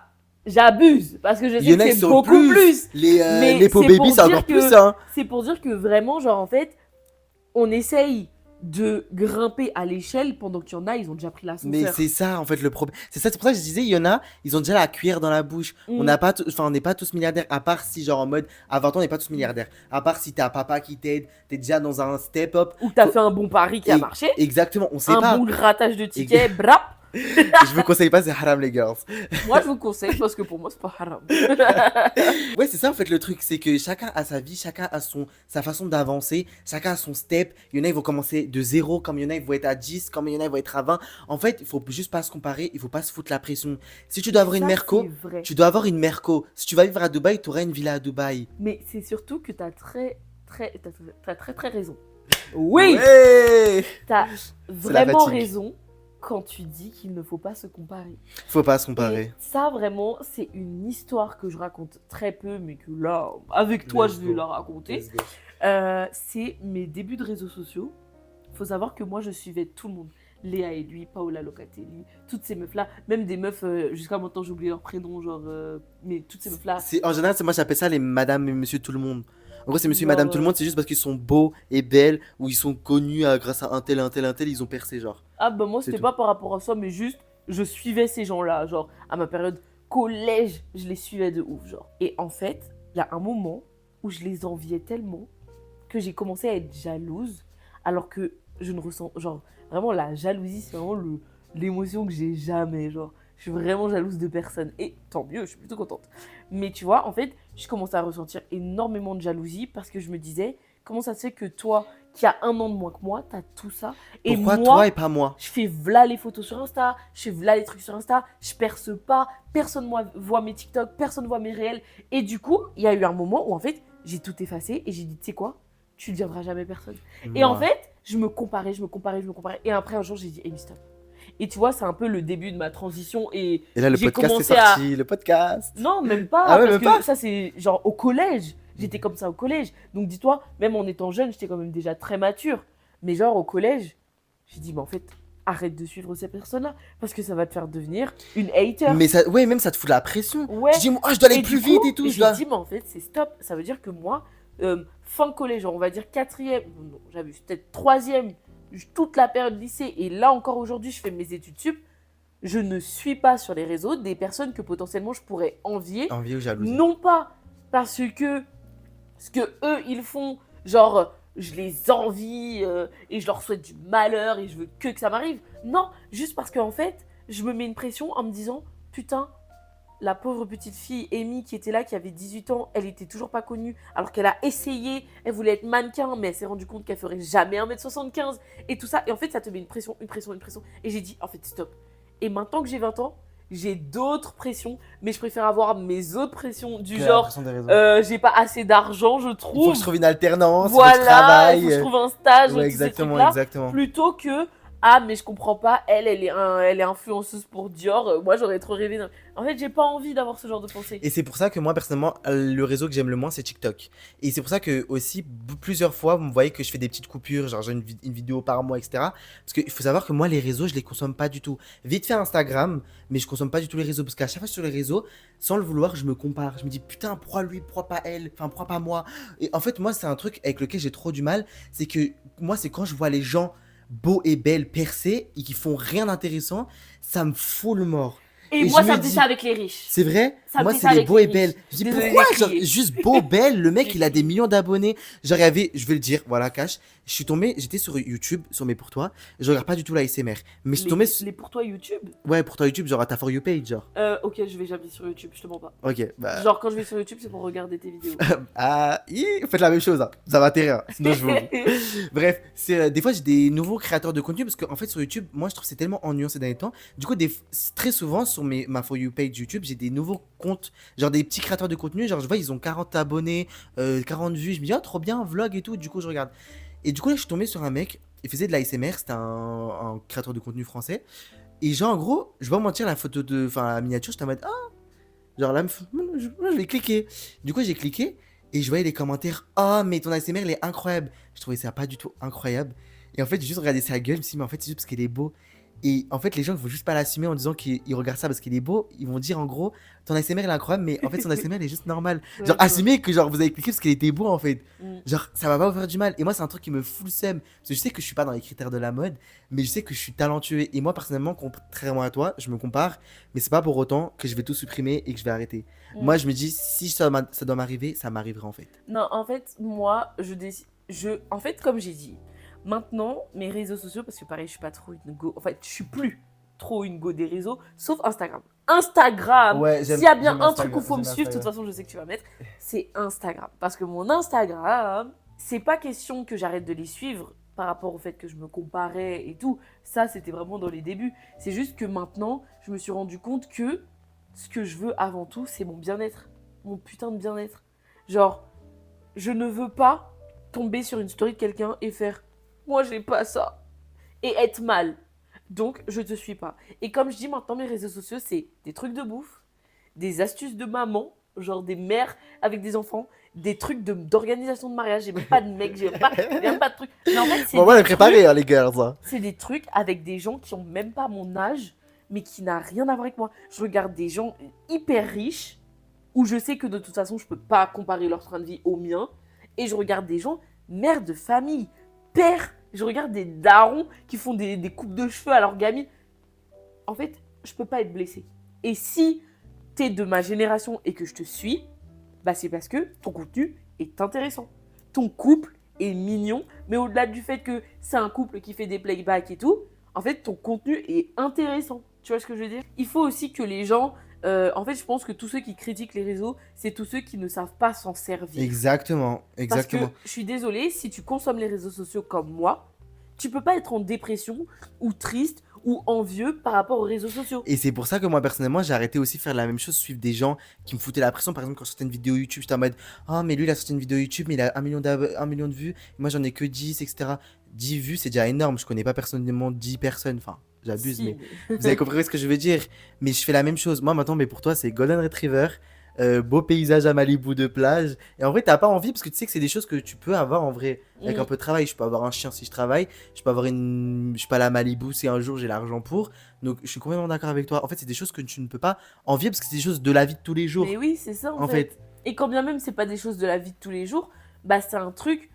j'abuse. Parce que je Il y sais en a que qui c'est sont beaucoup plus. Mais les pots c'est baby, pour c'est dire encore que- plus, hein. C'est pour dire que vraiment, genre, en fait, on essaye de grimper à l'échelle pendant qu'il y en a, ils ont déjà pris Mais l'ascenseur. c'est ça, en fait, le problème. C'est pour ça que je disais, il y en a, ils ont déjà la cuillère dans la bouche. On Mm. n'a pas, enfin, on n'est pas tous milliardaires, à part si, genre, en mode, à 20 ans, on n'est pas tous milliardaires. À part si t'as papa qui t'aide, t'es déjà dans un step-up. Ou t'as Faut- fait un bon pari qui a Et- marché, Exactement, on sait un pas. bon grattage de tickets, brap. Je vous conseille pas, c'est haram, les girls. Moi, je vous conseille parce que pour moi, c'est pas haram. Ouais, c'est ça en fait le truc, c'est que chacun a sa vie, chacun a sa façon d'avancer, chacun a son step. Il y en a, ils vont commencer de 0, comme il y en a, ils vont être à 10, comme il y en a, ils vont être à 20. En fait, il faut juste pas se comparer, il faut pas se foutre la pression. Si tu dois avoir une Ça, merco, c'est vrai. tu dois avoir une merco. Si tu vas vivre à Dubaï, tu auras une villa à Dubaï. Mais c'est surtout que t'as très raison. Oui, Ouais. t'as C'est la vraiment fatigue. raison quand tu dis qu'il ne faut pas se comparer. Faut pas se Et comparer. ça, vraiment, c'est une histoire que je raconte très peu, mais que là, avec toi, Let's je vais go. la raconter. Let's go. C'est mes débuts de réseaux sociaux. Faut savoir que moi, je suivais tout le monde. Léa et lui, Paola Locatelli, toutes ces meufs-là, même des meufs, jusqu'à maintenant, j'ai oublié leur prénom, genre, mais toutes ces meufs-là. En général, moi j'appelle ça les madame et monsieur tout le monde. En gros, c'est monsieur et Genre, madame tout le monde, c'est juste parce qu'ils sont beaux et belles ou ils sont connus grâce à un tel, ils ont percé, genre. Ah bah moi C'est c'était tout. pas par rapport à ça mais juste je suivais ces gens-là genre à ma période collège je les suivais de ouf genre et en fait il y a un moment où je les enviais tellement que j'ai commencé à être jalouse alors que je ne ressens genre vraiment la jalousie c'est vraiment l'émotion que j'ai jamais genre je suis vraiment jalouse de personne et tant mieux je suis plutôt contente mais tu vois en fait je commençais à ressentir énormément de jalousie parce que je me disais comment ça se fait que toi qui as 1 an de moins que moi t'as tout ça et Pourquoi moi toi et pas moi? je fais v'là les photos sur Insta, je fais v'là les trucs sur Insta, je perce pas, personne voit mes TikTok, personne voit mes réels. Et du coup, il y a eu un moment où en fait, j'ai tout effacé et j'ai dit, tu sais quoi, tu ne deviendras jamais personne. Et en Moi. fait, je me comparais. Et après, un jour, j'ai dit, hey, stop. Et tu vois, c'est un peu le début de ma transition. Et Et là, le j'ai podcast est commencé à- sorti, le podcast. non, même pas. Ah ouais, parce même que pas ça, c'est genre au collège. J'étais comme ça au collège. Donc dis-toi, même en étant jeune, j'étais quand même déjà très mature. Mais genre au collège, j'ai dit, mais en fait, arrête de suivre ces personnes-là. Parce que ça va te faire devenir une hater. Mais ça, ouais, même ça te fout la pression. Ouais. Tu dis, oh, je dois aller Et plus du coup, vite et tout. Je j'ai dois... dit, mais en fait, c'est stop. Ça veut dire que moi, fin collège, on va dire quatrième, non, j'abuse, peut-être troisième, toute la période lycée, et là encore aujourd'hui, je fais mes études sup, je ne suis pas sur les réseaux des personnes que potentiellement je pourrais envier. Envie ou jalousie. Non pas parce que ce que eux ils font, genre je les envie et je leur souhaite du malheur et je veux que ça m'arrive. Non, juste parce qu'en fait, je me mets une pression en me disant putain, la pauvre petite fille Amy qui était là, qui avait 18 ans, elle était toujours pas connue alors qu'elle a essayé, elle voulait être mannequin mais elle s'est rendue compte qu'elle ferait jamais 1m75 et tout ça. Et en fait, ça te met une pression. Et j'ai dit en fait stop. Et maintenant que j'ai 20 ans, j'ai d'autres pressions, mais je préfère avoir mes autres pressions du Que la genre pression des réseaux. j'ai pas assez d'argent, je Il faut trouve. que je trouve une alternance, il faut Voilà, que je travaille. il faut que je trouve un stage, Ouais, tous ces exactement, trucs-là, exactement. plutôt que ah mais je comprends pas, elle est influenceuse pour Dior, moi j'aurais trop rêvé. En fait, j'ai pas envie d'avoir ce genre de pensée. Et c'est pour ça que moi, personnellement, le réseau que j'aime le moins, c'est TikTok. Et c'est pour ça que, aussi, plusieurs fois, vous me voyez que je fais des petites coupures, genre j'ai une vidéo par mois, etc. Parce qu'il faut savoir que moi, les réseaux, je les consomme pas du tout. Vite fait Instagram, mais je consomme pas du tout les réseaux. Parce qu'à chaque fois sur les réseaux, sans le vouloir, je me compare. Je me dis, putain, pourquoi lui, pourquoi pas elle, enfin, pourquoi pas moi. Et en fait, moi, c'est un truc avec lequel j'ai trop du mal. C'est que moi, c'est quand je vois les gens beaux et belles percés et qui font rien d'intéressant, ça me fout le mort. Et Et moi je ça me me dit dis- ça avec les riches. C'est vrai? Ça me Moi, fait c'est ça les avec beaux les et belles. riches. Je dis Désolée, pourquoi? j'ai Genre, crié. juste beau, belle. Le mec, J'ai il a des crié. millions d'abonnés. Genre, je vais le dire, voilà, cash. Je suis tombé, j'étais sur YouTube, sur mes pour toi. Je regarde pas du tout la SMR. Mais je suis tombé sur. Les pour toi YouTube. Ouais, pour toi YouTube, genre à ta For You page, genre. Ok, je vais jamais sur YouTube, je te mens pas. Ok, bah. Genre quand je vais sur YouTube, c'est pour regarder tes vidéos. Faites la même chose, hein. Ça va terrer, hein. Sinon, je vous. Bref, des fois j'ai des nouveaux créateurs de contenu parce qu'en fait sur YouTube, moi je trouve que c'est tellement ennuyant ces derniers temps. Du coup, très souvent sur ma For You page YouTube, j'ai des nouveaux comptes, genre des petits créateurs de contenu. Genre je vois, ils ont 40 abonnés, 40 vues. Je me dis, ah, trop bien, vlog et tout. Du coup, je regarde. Et du coup, là, je suis tombé sur un mec, il faisait de la l'ASMR, c'était un créateur de contenu français. Et genre, en gros, je vais pas mentir, la photo enfin la miniature, j'étais en mode, ah, genre là, je vais cliquer. Du coup, j'ai cliqué et je voyais les commentaires, ah, mais ton ASMR, il est incroyable. Je trouvais ça pas du tout incroyable. Et en fait, j'ai juste regardé sa gueule, je me suis dit, mais en fait, c'est juste parce qu'il est beau. Et en fait, les gens ne vont juste pas l'assumer en disant qu'ils regardent ça parce qu'il est beau. Ils vont dire en gros, ton ASMR il est incroyable, mais en fait, son ASMR il est juste normal. Ouais, Genre, je vois. assumez que genre, vous avez cliqué parce qu'il était beau en fait. Mm. Genre, ça va pas vous faire du mal. Et moi, c'est un truc qui me fout le seum. Parce que je sais que je suis pas dans les critères de la mode, mais je sais que je suis talentueux. Et moi, personnellement, contrairement à toi, je me compare, mais c'est pas pour autant que je vais tout supprimer et que je vais arrêter. Mm. Moi, je me dis, si ça doit m'arriver, ça m'arrivera en fait. Non, en fait, moi, je décide. En fait, comme j'ai dit, maintenant, mes réseaux sociaux, parce que pareil, je suis pas trop une go. En fait, je suis plus trop une go des réseaux, sauf Instagram. Instagram, Ouais, s'il y a bien j'aime un truc où Instagram. il faut me J'aime suivre, de toute Instagram. façon, je sais que tu vas mettre, c'est Instagram. Parce que mon Instagram, c'est pas question que j'arrête de les suivre par rapport au fait que je me comparais et tout. Ça, c'était vraiment dans les débuts. C'est juste que maintenant, je me suis rendu compte que ce que je veux avant tout, c'est mon bien-être. Mon putain de bien-être. Genre, je ne veux pas tomber sur une story de quelqu'un et faire moi j'ai pas ça et être mal. Donc je te suis pas. Et comme je dis maintenant mes réseaux sociaux c'est des trucs de bouffe, des astuces de maman, genre des mères avec des enfants, des trucs d'organisation de mariage, j'ai même pas de mec, j'ai même pas de trucs. Mais en fait Bon, moi, on est préparé, hein, les gars, ça. c'est des trucs avec des gens qui ont même pas mon âge mais qui n'a rien à voir avec moi. Je regarde des gens hyper riches où je sais que de toute façon je peux pas comparer leur train de vie au mien et je regarde des gens, mères de famille, pères, je regarde des darons qui font des coupes de cheveux à leur gamine. En fait, je peux pas être blessée. Et si t'es de ma génération et que je te suis, bah c'est parce que ton contenu est intéressant. Ton couple est mignon, mais au-delà du fait que c'est un couple qui fait des playbacks et tout, en fait, ton contenu est intéressant. Tu vois ce que je veux dire? Il faut aussi que les gens... en fait, je pense que tous ceux qui critiquent les réseaux, c'est tous ceux qui ne savent pas s'en servir. Exactement, Parce que exactement. je suis désolée, si tu consommes les réseaux sociaux comme moi, tu peux pas être en dépression ou triste ou envieux par rapport aux réseaux sociaux. Et c'est pour ça que moi, personnellement, j'ai arrêté aussi de faire la même chose, suivre des gens qui me foutaient la pression. Par exemple, quand je sortais une vidéo YouTube, j'étais en mode oh, mais lui, il a sorti une vidéo YouTube, mais il a 1 million de vues. Et moi, j'en ai que 10, etc. 10 vues, c'est déjà énorme. Je connais pas personnellement 10 personnes. Enfin, j'abuse, Si, mais mais... vous avez compris ce que je veux dire. Mais je fais la même chose. Moi, maintenant, mais pour toi, c'est Golden Retriever. Beau paysage à Malibu de plage. Et en vrai, t'as pas envie parce que tu sais que c'est des choses que tu peux avoir en vrai avec un Mm. peu de travail. Je peux avoir un chien si je travaille. Je peux avoir une. Je sais pas, la Malibu si un jour j'ai l'argent pour. Donc, je suis complètement d'accord avec toi. En fait, c'est des choses que tu ne peux pas envier parce que c'est des choses de la vie de tous les jours. Mais oui, c'est ça en En fait, fait. Et quand bien même c'est pas des choses de la vie de tous les jours, bah c'est un truc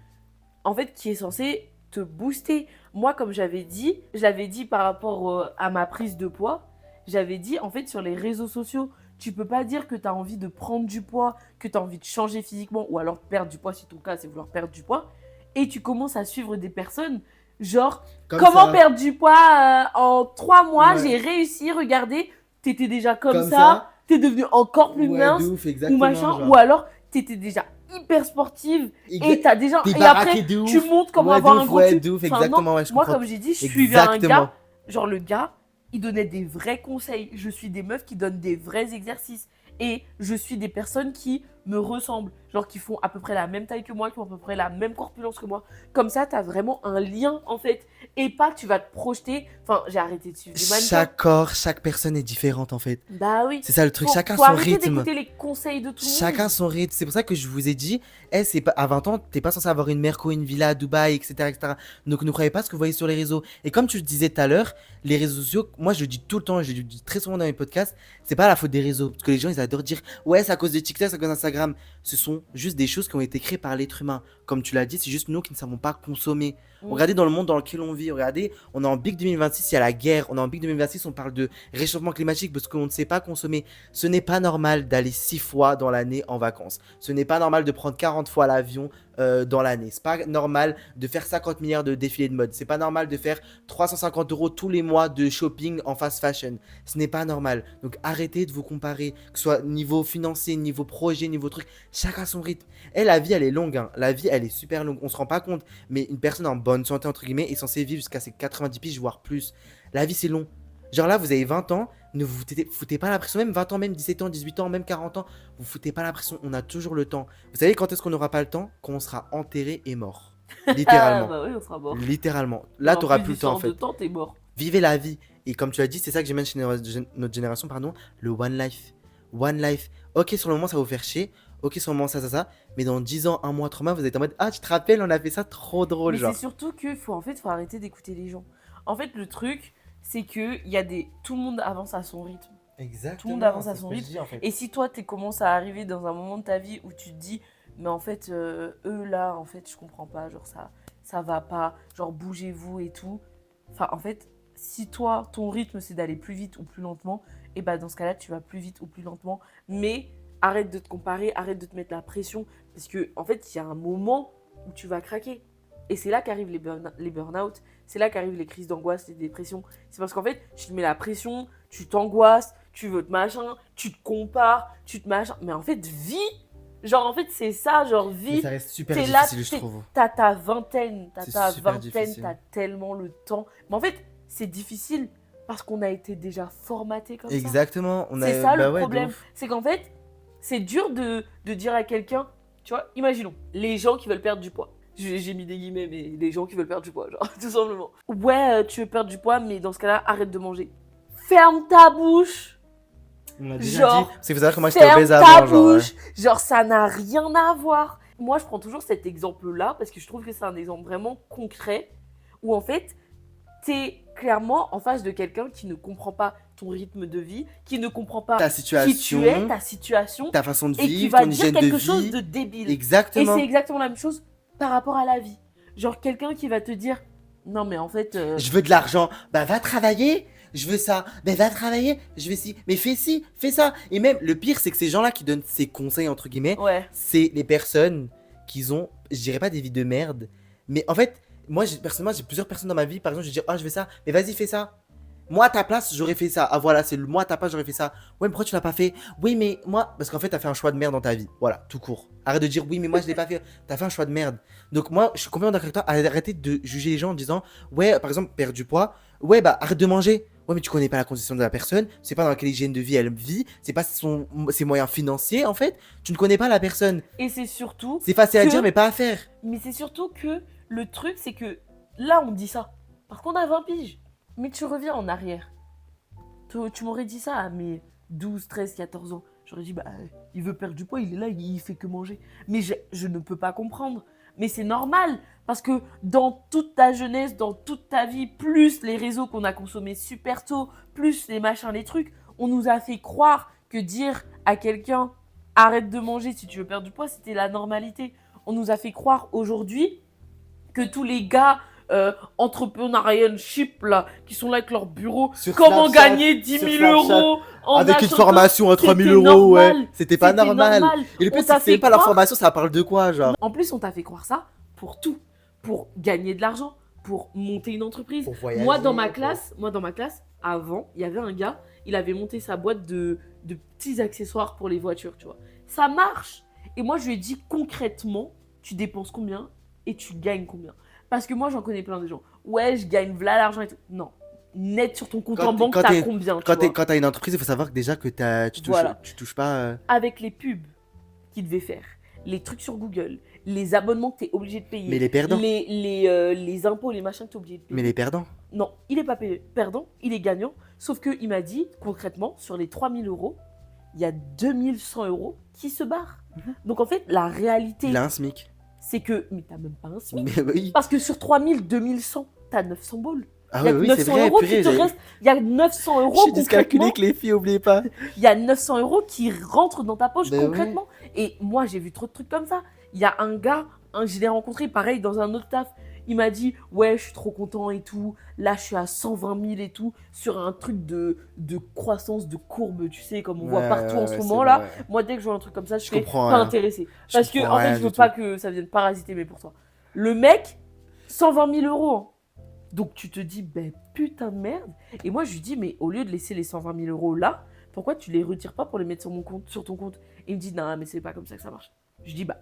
en fait qui est censé te booster. Moi, comme j'avais dit, je l'avais dit par rapport à ma prise de poids, j'avais dit en fait sur les réseaux sociaux, tu peux pas dire que tu as envie de prendre du poids, que tu as envie de changer physiquement ou alors de perdre du poids si ton cas c'est vouloir perdre du poids et tu commences à suivre des personnes genre comme comment ça. perdre du poids en 3 mois, Ouais. j'ai réussi, regardez, t'étais déjà comme Comme ça, ça. t'es devenu encore plus Ouais, de mince ouf, ou exactement. machin, Genre. ou alors t'étais déjà hyper sportive et t'as déjà T'es et baraqué après de ouf. tu montres comment Ouais, avoir de un ouf, gros ouais, cul. de ouf, Enfin, non, exactement. Ouais, je moi comprends. comme j'ai dit, je suivais un Exactement. gars, genre le gars, il donnait des vrais conseils. Je suis des meufs qui donnent des vrais exercices et je suis des personnes qui me ressemblent, genre qui font à peu près la même taille que moi, qui ont à peu près la même corpulence que moi. Comme ça, t'as vraiment un lien en fait et pas que tu vas te projeter. Enfin, j'ai arrêté de suivre des mannequins. Chaque corps, chaque personne est différente en fait. Bah oui. C'est ça le truc, chacun Faut son arrêter rythme. d'écouter les conseils de tout le Chacun monde. son rythme. C'est pour ça que je vous ai dit, c'est pas, à 20 ans, t'es pas censé avoir une Merco, une villa à Dubaï, etc., etc. Donc ne croyez pas ce que vous voyez sur les réseaux. Et comme tu le disais tout à l'heure, les réseaux sociaux, moi je le dis tout le temps, je le dis très souvent dans mes podcasts, c'est pas la faute des réseaux. Parce que les gens ils adorent dire, ouais, c'est à cause de TikTok, c'est à cause d'Instagram. Ce sont juste des choses qui ont été créées par l'être humain. Comme tu l'as dit, c'est juste nous qui ne savons pas consommer. Regardez dans le monde dans lequel on vit, regardez, on est en Big 2026, il y a la guerre, on est en Big 2026, on parle de réchauffement climatique parce qu'on ne sait pas consommer. Ce n'est pas normal d'aller 6 fois dans l'année en vacances. Ce n'est pas normal de prendre 40 fois l'avion dans l'année. C'est pas normal de faire 50 milliards de défilés de mode. C'est pas normal de faire 350 € tous les mois de shopping en fast fashion. Ce n'est pas normal. Donc arrêtez de vous comparer, que ce soit niveau financier, niveau projet, niveau truc. Chacun son rythme. Et la vie, elle est longue. Hein. La vie, elle est super longue. On se rend pas compte. Mais une personne en bonne santé, entre guillemets, est censée vivre jusqu'à ses 90 piges, voire plus. La vie, c'est long. Genre là, vous avez 20 ans, ne vous foutez pas la pression, même 20 ans, même 17 ans, 18 ans, même 40 ans, vous foutez pas la pression, on a toujours le temps. Vous savez quand est-ce qu'on n'aura pas le temps? Quand on sera enterré et mort. Ah Littéralement. bah oui, on sera mort. Littéralement. Là, Dans t'auras plus plus le d'1 temps en an de fait. temps, t'es mort. Vivez la vie. Et comme tu as dit, c'est ça que j'aime chez notre génération, pardon, le one life. One life. Ok, sur le moment, ça va vous faire chier. Ok, sur le moment, ça. Mais dans 10 ans, 1 mois, 3 mois, vous êtes en mode, ah, tu te rappelles, on a fait ça trop drôle, Mais genre. c'est surtout que faut arrêter d'écouter les gens. En fait, le truc, c'est que il y a des... tout le monde avance à son rythme. Exactement. Tout le monde avance à c'est ce son que je rythme. dis, en fait. Et si toi, tu commences à arriver dans un moment de ta vie où tu te dis, mais en fait, eux là, en fait, je comprends pas, genre ça va pas, genre bougez-vous et tout. Enfin, en fait, si toi, ton rythme, c'est d'aller plus vite ou plus lentement, et bah dans ce cas-là, tu vas plus vite ou plus lentement. Mais arrête de te comparer, arrête de te mettre la pression, parce que en fait, il y a un moment où tu vas craquer. Et c'est là qu'arrivent les burn-out, c'est là qu'arrivent les crises d'angoisse, les dépressions. C'est parce qu'en fait, tu te mets la pression, tu t'angoisses, tu veux te machin, tu te compares, tu te machin. Mais en fait, vis. Genre, en fait, c'est ça, genre, Mais vis. ça reste super T'es là, difficile, je trouve. t'as ta vingtaine, C'est super difficile. t'as tellement le temps. Mais en fait, c'est difficile parce qu'on a été déjà formaté comme ça. Exactement. C'est ça bah le ouais, de problème. ouf. C'est qu'en fait, c'est dur de dire à quelqu'un, tu vois, imaginons, les gens qui veulent perdre du poids. J'ai mis des guillemets, mais les gens qui veulent perdre du poids, genre, tout simplement. Ouais, tu veux perdre du poids, mais dans ce cas-là, arrête de manger. Ferme ta bouche. On l'a déjà Genre, dit. C'est que faut savoir que moi j'étais ferme obèse ta avant, genre. bouche. Genre, ça n'a rien à voir. Moi, je prends toujours cet exemple-là parce que je trouve que c'est un exemple vraiment concret où en fait, t'es clairement en face de quelqu'un qui ne comprend pas ton rythme de vie, qui ne comprend pas Ta qui situation, tu es, ta situation, ta façon de et qui vivre, va ton dire hygiène de quelque chose vie. de débile. Et Exactement. c'est exactement la même chose par rapport à la vie. Genre quelqu'un qui va te dire, non mais en fait, Je veux de l'argent. Bah va travailler. Je veux ça. Ben va travailler. Je vais ci, fais ça. Et même le pire, c'est que ces gens-là qui donnent ces conseils entre guillemets, ouais, c'est les personnes qui ont, je dirais pas des vies de merde, mais en fait, moi personnellement, j'ai plusieurs personnes dans ma vie. Par exemple, je vais dire, ah je veux ça. Mais vas-y, fais ça. Moi à ta place, j'aurais fait ça. Ah voilà, c'est le moi à ta place, j'aurais fait ça. Ouais, mais pourquoi tu l'as pas fait? Oui, mais moi, parce qu'en fait, t'as fait un choix de merde dans ta vie. Voilà, tout court. Arrête de dire oui, mais moi je l'ai pas fait. T'as fait un choix de merde. Donc moi, je suis complètement d'accord avec toi. Arrêtez de juger les gens en disant, ouais, par exemple, perdre du poids. Ouais, bah arrête de manger. Ouais, mais tu connais pas la condition de la personne. C'est pas dans quelle hygiène de vie elle vit. C'est pas ses moyens financiers en fait. Tu ne connais pas la personne. et c'est surtout C'est facile à que- dire, mais pas à faire. mais c'est surtout que le truc, c'est que là, on dit ça. Parce qu'on a 20 piges. Mais tu reviens en arrière. Tu m'aurais dit ça à mes 12, 13, 14 ans. J'aurais dit, bah, il veut perdre du poids, il est là, il fait que manger. Mais je ne peux pas comprendre. Mais c'est normal. Parce que dans toute ta jeunesse, dans toute ta vie, plus les réseaux qu'on a consommés super tôt, plus les machins, les trucs, on nous a fait croire que dire à quelqu'un, arrête de manger si tu veux perdre du poids, c'était la normalité. On nous a fait croire aujourd'hui que tous les gars entrepreneurial ship là, qui sont là avec leur bureau, Sur comment Snapchat, gagner 10 sur 000 Snapchat, euros en avec une achetant formation à 3000 c'était euros, ouais. normal. C'était pas C'était normal. normal. Et le On pire, t'a c'est que c'est fait pas leur croire- formation, ça parle de quoi, genre? En plus, on t'a fait croire ça pour tout. Pour gagner de l'argent, pour monter une entreprise. Pour voyager, Moi, dans ma classe, avant, il y avait un gars, il avait monté sa boîte de petits accessoires pour les voitures, tu vois. Ça marche. Et moi, je lui ai dit concrètement, tu dépenses combien et tu gagnes combien. Parce que moi, j'en connais plein de gens. Ouais, je gagne voilà l'argent et tout. Non. Net sur ton compte en banque, t'as combien, tu vois. Quand t'as une entreprise, il faut savoir que déjà que Voilà. tu touches pas. Avec les pubs qu'il devait faire, les trucs sur Google, les abonnements que t'es obligé de payer, Mais les perdants. les impôts, les machins que t'es obligé de payer. Mais les perdants. Non, il est pas perdant, il est gagnant. Sauf qu'il m'a dit, concrètement, sur les 3000 euros, il y a 2100 euros qui se barrent. Donc en fait, la réalité, Il a un SMIC. c'est que... Mais t'as même pas un SMIC. Mais oui. Parce que sur 3000, 2100, t'as 900 balles. Ah Il y a ouais, oui, c'est 900 vrai. euros Purée, qui te restent. Il y a 900 euros J'ai dyscalculé concrètement. avec les filles, oubliez pas. Il y a 900 euros qui rentrent dans ta poche Ben concrètement. Et moi, j'ai vu trop de trucs comme ça. Il y a un gars, je l'ai rencontré pareil dans un autre taf. Il m'a dit, ouais, je suis trop content et tout. Là, je suis à 120 000 et tout. Sur un truc de croissance de courbe, tu sais, comme on voit partout en ce moment-là. Moi, dès que je vois un truc comme ça, je fais comprends pas rien. intéressé. Je Parce que, comprends en fait, rien je veux du pas tout. que ça vienne parasiter mes pour toi. Le mec, 120 000 euros. Hein. Donc, tu te dis, ben putain de merde. Et moi, je lui dis, mais au lieu de laisser les 120 000 euros là, pourquoi tu les retires pas pour les mettre sur mon compte, sur ton compte? Et il me dit, non, mais c'est pas comme ça que ça marche. Je dis, bah,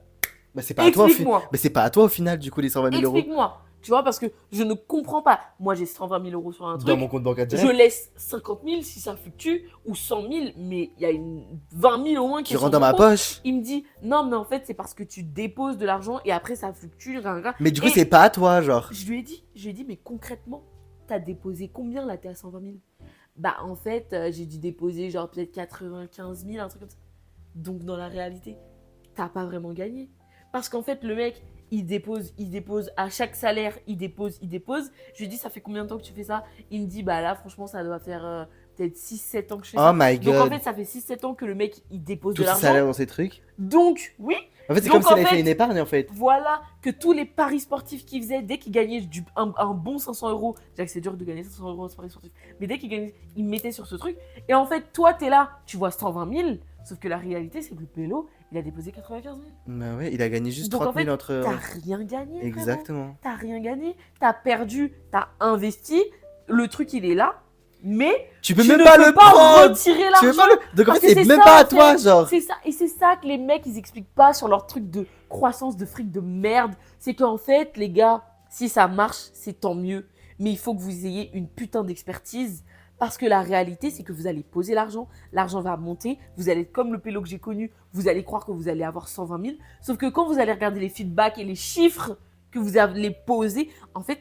Bah, c'est pas à toi au final. explique-moi. Mais c'est pas à toi au final, du coup, les 120 000 euros. Explique-moi. Tu vois, parce que je ne comprends pas. Moi, j'ai 120 000 euros sur un truc. Dans mon compte bancaire Je direct. laisse 50 000 si ça fluctue, ou 100 000, mais il y a 20 000 au moins Qui sont rentre dans sur ma mon compte. poche. Il me dit, non, mais en fait, c'est parce que tu déposes de l'argent et après ça fluctue. Mais du coup, Et- c'est pas à toi, genre. Je lui ai dit, mais concrètement, t'as déposé combien là? T'es à 120 000? Bah, en fait, j'ai dû déposer genre peut-être 95 000, un truc comme ça. Donc, dans la réalité, t'as pas vraiment gagné. Parce qu'en fait, le mec, il dépose à chaque salaire, il dépose. Je lui dis, ça fait combien de temps que tu fais ça? Il me dit, bah là, franchement, ça doit faire peut-être 6-7 ans que je fais ça. Oh my Donc en god. fait, ça fait 6-7 ans que le mec, il dépose Tout de ce l'argent. salaire dans ces trucs. Donc, oui, En fait, c'est Donc, comme s'il en avait fait- fait une épargne en fait. voilà que tous les paris sportifs qu'il faisait, dès qu'il gagnait un bon 500 euros, déjà que c'est dur de gagner 500 euros en paris sportif, mais dès qu'il gagnait, il mettait sur ce truc. Et en fait, toi, t'es là, tu vois 120 000, sauf que la réalité, c'est que le pélo, il a déposé 95 000. Bah ouais, il a gagné juste Donc, 30 en 000 fait, entre. T'as rien gagné. frérot. Exactement. T'as rien gagné. T'as perdu, t'as investi. Le truc, il est là. Mais Tu peux tu même ne pas peux le pas prendre. retirer Tu veux l'argent. pas le... Donc en Parce fait, que c'est c'est même ça, pas à en toi, fait. genre. C'est ça. Et c'est ça que les mecs, ils expliquent pas sur leur truc de croissance de fric de merde. C'est qu'en fait, les gars, si ça marche, c'est tant mieux. Mais il faut que vous ayez une putain d'expertise. Parce que la réalité, c'est que vous allez poser l'argent va monter, vous allez être comme le pélo que j'ai connu, vous allez croire que vous allez avoir 120 000. Sauf que quand vous allez regarder les feedbacks et les chiffres que vous allez poser, en fait,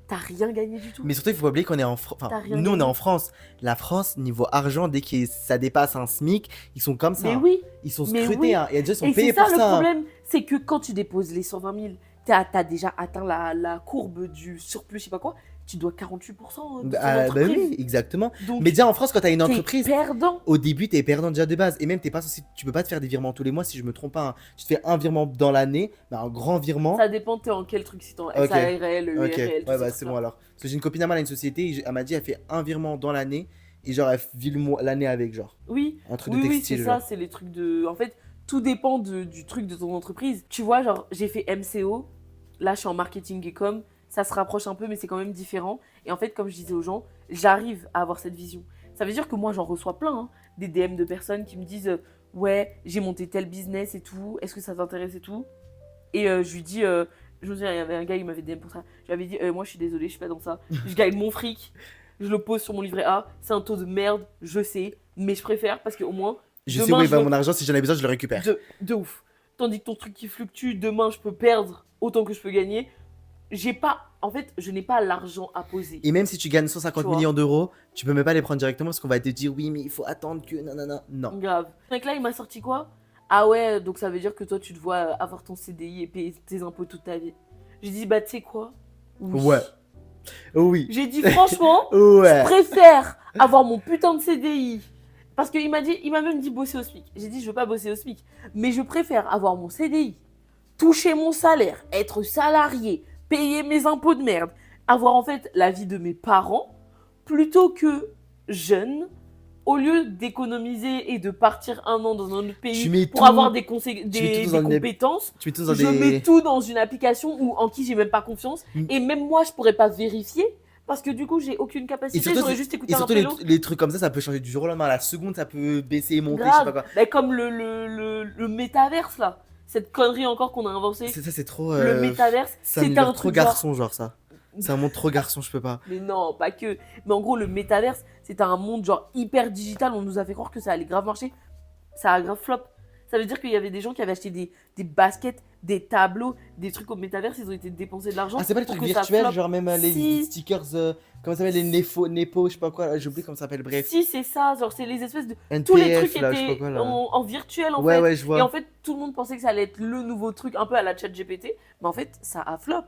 t'as rien gagné du tout. Mais surtout, il faut pas oublier qu'on est en France. T'as Enfin, rien nous, on est gagné. en France. La France, niveau argent, dès que ça dépasse un SMIC, ils sont comme ça. Mais hein. oui, Ils sont mais scrutés. oui. Hein. Et déjà, ils sont et payés c'est ça pour le ça. hein. problème, c'est que quand tu déposes les 120 000, t'as déjà atteint la courbe du surplus, je sais pas quoi, tu dois 48% de ton Bah entreprise. oui, exactement. Donc, Mais déjà, en France, quand t'as une t'es entreprise, perdant. au début, t'es perdant déjà de base. Et même, t'es pas censé... tu peux pas te faire des virements tous les mois, si je me trompe pas. hein. Tu te fais un virement dans l'année, mais un grand virement. Ça dépend, t'es en quel truc, si t'es en Ok. SARL, URL, Ok, tout ouais, ça, bah tout c'est ça. bon alors. Parce que j'ai une copine à moi, elle a une société, elle m'a dit, elle fait un virement dans l'année, et genre, elle vit l'année avec, genre. Oui, Un truc oui, de oui, textile, c'est genre. ça, c'est les trucs de... En fait, tout dépend du truc de ton entreprise. Tu vois, genre, j'ai fait MCO, là, je suis en marketing et com, ça se rapproche un peu, mais c'est quand même différent. Et en fait, comme je disais aux gens, j'arrive à avoir cette vision. Ça veut dire que moi, j'en reçois plein, hein, des DM de personnes qui me disent ouais, j'ai monté tel business et tout, est-ce que ça t'intéresse et tout. Et je lui dis, je me souviens, il y avait un gars, il m'avait DM pour ça. Je lui avais dit, moi, je suis désolée, je suis pas dans ça. Je gagne mon fric, je le pose sur mon livret A, c'est un taux de merde, je sais, mais je préfère parce qu'au moins, Je sais demain, où il je va veux- mon argent, si j'en ai besoin, je le récupère. de ouf. Tandis que ton truc qui fluctue, demain, je peux perdre autant que je peux gagner. En fait, je n'ai pas l'argent à poser. Et même si tu gagnes 150 Tu vois. millions d'euros, tu peux même pas les prendre directement parce qu'on va te dire oui, mais il faut attendre que nanana. Non. Grave. Donc là, il m'a sorti quoi? Ah ouais, donc ça veut dire que toi, tu dois avoir ton CDI et payer tes impôts toute ta vie. J'ai dit, bah, tu sais quoi? Oui. Ouais. Oui. J'ai dit, franchement, Ouais. je préfère avoir mon putain de CDI. Parce qu'il m'a même dit bosser au SMIC. J'ai dit, je veux pas bosser au SMIC. Mais je préfère avoir mon CDI, toucher mon salaire, être salarié, payer mes impôts de merde, avoir en fait la vie de mes parents, plutôt que jeune, au lieu d'économiser et de partir un an dans un autre Tu pays mets pour tout- avoir mets tout des dans une- compétences. Tu mets tout dans Je des. mets tout dans une application en qui j'ai même pas confiance. Mm. Et même moi, je pourrais pas vérifier. Parce que du coup, j'ai aucune Et capacité. surtout, J'aurais c'est- juste écouté et un surtout pélo. les trucs comme ça peut changer du jour au lendemain. À la seconde, ça peut baisser et monter, je sais pas Grave. quoi. Bah, comme le métaverse, là. Cette connerie encore qu'on a inventée. Ça, c'est trop. Le métaverse, Ça me c'est dit un trop truc genre... garçon, genre ça. C'est un monde trop garçon, je peux pas. Mais non, pas que. Mais en gros, le métaverse, c'est un monde genre hyper digital. On nous a fait croire que ça allait grave marcher. Ça a grave flop. Ça veut dire qu'il y avait des gens qui avaient acheté des baskets, des tableaux, des trucs au métaverse. Ils ont été dépensés de l'argent. Ah, c'est pas les pour trucs que ça virtuels, flop. genre même les Si. stickers. Comment ça s'appelle, les Nepo, je sais pas quoi, j'ai oublié comment ça s'appelle, bref. Si, c'est ça. Genre, c'est les espèces de. NPF, Tous les trucs là, je sais pas étaient quoi, là. en virtuel en Ouais, fait. ouais, je Et vois. en fait, tout le monde pensait que ça allait être le nouveau truc, un peu à la chat GPT. Mais en fait, ça a flop.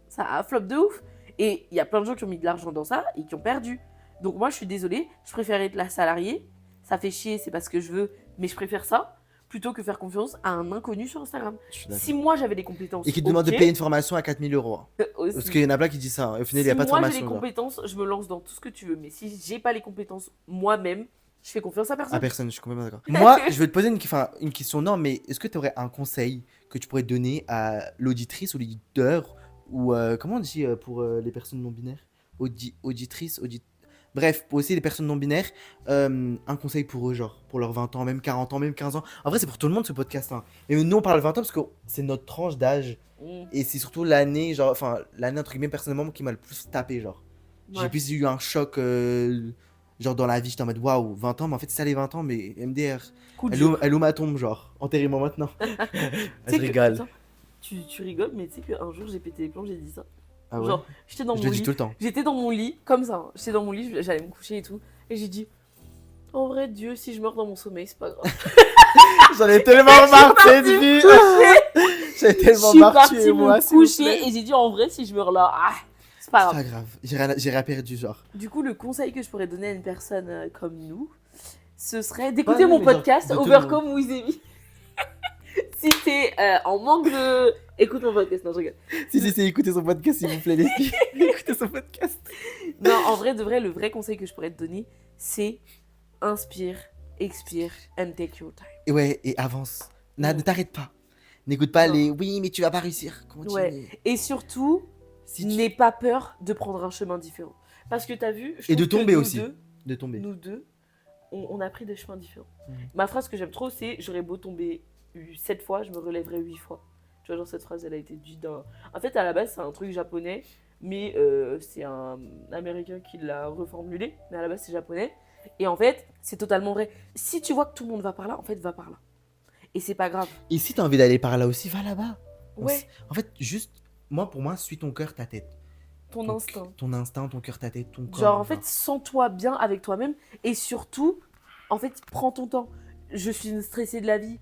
Ça a flop de ouf. Et il y a plein de gens qui ont mis de l'argent dans ça et qui ont perdu. Donc moi, je suis désolée. Je préfère être la salariée. Ça fait chier, c'est pas ce que je veux. Mais je préfère ça plutôt que faire confiance à un inconnu sur Instagram. Je suis d'accord. Si moi, j'avais des compétences... Et qui te demande de ok, payer une formation à 4000 euros. hein. aussi. Parce qu'il y en a plein qui disent ça. hein. Et au final, il n'y a Si pas de moi, j'ai formation. les genre. compétences, je me lance dans tout ce que tu veux. Mais si j'ai pas les compétences moi-même, je fais confiance à personne. Ah, personne, je suis complètement d'accord. Moi, je vais te poser une question. Non, mais est-ce que tu aurais un conseil que tu pourrais donner à l'auditrice ou l'auditeur ou comment on dit pour les personnes non binaires auditrice, bref, pour aussi les personnes non binaires, un conseil pour eux, genre pour leurs 20 ans, même 40 ans, même 15 ans. En vrai, c'est pour tout le monde ce podcast. Hein. Mais nous, on parle 20 ans parce que c'est notre tranche d'âge Mm. et c'est surtout l'année, genre, enfin, l'année entre guillemets, personnellement, qui m'a le plus tapé, genre. J'ai Ouais. plus eu un choc, genre dans la vie, j'étais en mode waouh, 20 ans, mais en fait, c'est ça les 20 ans, mais MDR. Coup de Elle vieux. est où ma tombe, genre Enterrez-moi maintenant. Tu Je sais que- rigole. Attends, tu rigoles, mais tu sais qu'un jour j'ai pété les plombs, j'ai dit ça. Ah ouais Genre, j'étais dans Je mon le dis lit. tout le temps. J'étais dans mon lit, comme ça. Hein. J'étais dans mon lit, j'allais me coucher et tout. Et j'ai dit, en vrai, Dieu, si je meurs dans mon sommeil, c'est pas grave. J'en ai tellement marre de cette vie. J'avais Je tellement suis marre, partie tuez-moi, me s'il vous coucher plaît. et j'ai dit en vrai, si je meurs là, c'est pas C'est grave. pas grave, j'ai rien perdu, genre. Du coup, le conseil que je pourrais donner à une personne comme nous, ce serait Pas d'écouter nous, mon mais genre podcast de tout le monde. Overcome with Amy. Si t'es en manque de. Écoute mon podcast, non, je rigole. Si, écoutez son podcast, s'il vous plaît, les filles. Écoutez son podcast. Non, en vrai, de vrai, le vrai conseil que je pourrais te donner, c'est inspire, expire, and take your time. Et ouais, et avance. Mm. Ne t'arrête pas. N'écoute pas Non. les oui, mais tu vas pas réussir. Continue. Ouais. Et surtout, Si tu- n'aie pas peur de prendre un chemin différent. Parce que t'as vu, je Et de trouve que tomber nous aussi. deux, De tomber. nous deux, on a pris des chemins différents. Mhm. Ma phrase que j'aime trop, c'est j'aurais beau tomber 7 fois, je me relèverai 8 fois. Tu vois, genre cette phrase, elle a été dite d'un. En fait, à la base, c'est un truc japonais, mais c'est un américain qui l'a reformulé. Mais à la base, c'est japonais. Et en fait, c'est totalement vrai. Si tu vois que tout le monde va par là, en fait, va par là. Et c'est pas grave. Et si t'as envie d'aller par là aussi, va là-bas. Ouais, En fait, juste, pour moi, suis ton cœur, ta tête. ton instinct. Ton instinct, ton cœur, ta tête, ton corps. Genre, en fait, sens-toi bien avec toi-même. Et surtout, en fait, prends ton temps. Je suis une stressée de la vie.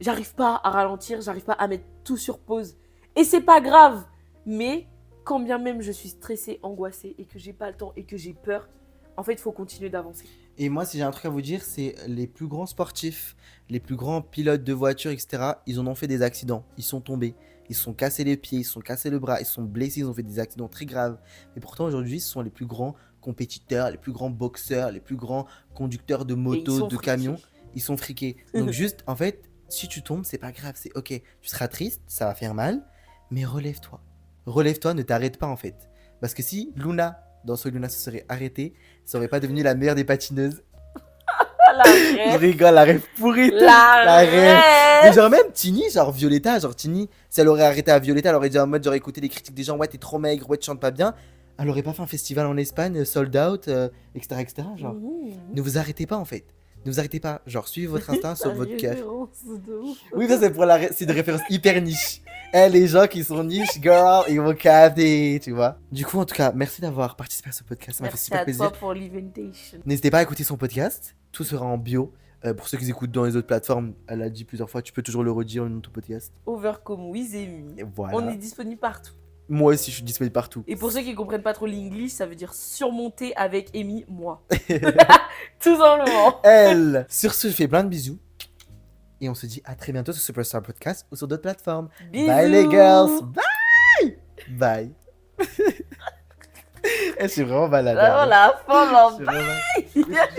J'arrive pas à ralentir, j'arrive pas à mettre tout sur pause. Et c'est pas grave. Mais quand bien même je suis stressée, angoissée et que j'ai pas le temps et que j'ai peur, en fait, il faut continuer d'avancer. Et moi, si j'ai un truc à vous dire, c'est les plus grands sportifs, les plus grands pilotes de voiture, etc., ils en ont fait des accidents. Ils sont tombés. Ils se sont cassés les pieds, ils se sont cassés le bras, ils se sont blessés, ils ont fait des accidents très graves. Mais pourtant, aujourd'hui, ce sont les plus grands compétiteurs, les plus grands boxeurs, les plus grands conducteurs de Et ils motos, sont de friqués. camions. Ils sont friqués. Donc juste, en fait, si tu tombes, c'est pas grave, c'est ok. Tu seras triste, ça va faire mal, mais relève-toi. Relève-toi, ne t'arrête pas en fait. Parce que si Luna, dans ce Luna, se serait arrêtée, ça aurait pas devenu la meilleure des patineuses. La Je rêve. rigole, la rêve pourrie. La rêve. Mais rêve. genre même Tini, genre Violetta, genre Tini, si elle aurait arrêté à Violetta, elle aurait dit en mode, genre écouté les critiques des gens, ouais t'es trop maigre, ouais tu chantes pas bien, elle aurait pas fait un festival en Espagne, sold out, etc., etc. Genre, ne vous arrêtez pas en fait. Ne vous arrêtez pas, genre suivez votre instinct, sauf votre cœur. Référence de ouf. Oui, ça c'est pour c'est une référence hyper niche. Les gens qui sont niche, girl, ils vont capter, tu vois. Du coup, en tout cas, merci d'avoir participé à ce podcast, ça m'a fait Merci super à plaisir. toi pour l'invitation. N'hésitez pas à écouter son podcast, tout sera en bio. Pour ceux qui écoutent dans les autres plateformes, elle a dit plusieurs fois, tu peux toujours le redire le nom de ton podcast. Overcome with Amy. Et voilà. On est disponible partout. Moi aussi, je suis disponible partout. Et pour ceux qui comprennent pas trop l'English, ça veut dire surmonter avec Amy, moi. Tout simplement. Elle. Sur ce, je fais plein de bisous. Et on se dit à très bientôt sur Superstar Podcast ou sur d'autres plateformes. Bisous. Bye les girls. Bye. Bye. Je suis vraiment malade. Ah, la fin, Je suis vraiment malade. l'embête.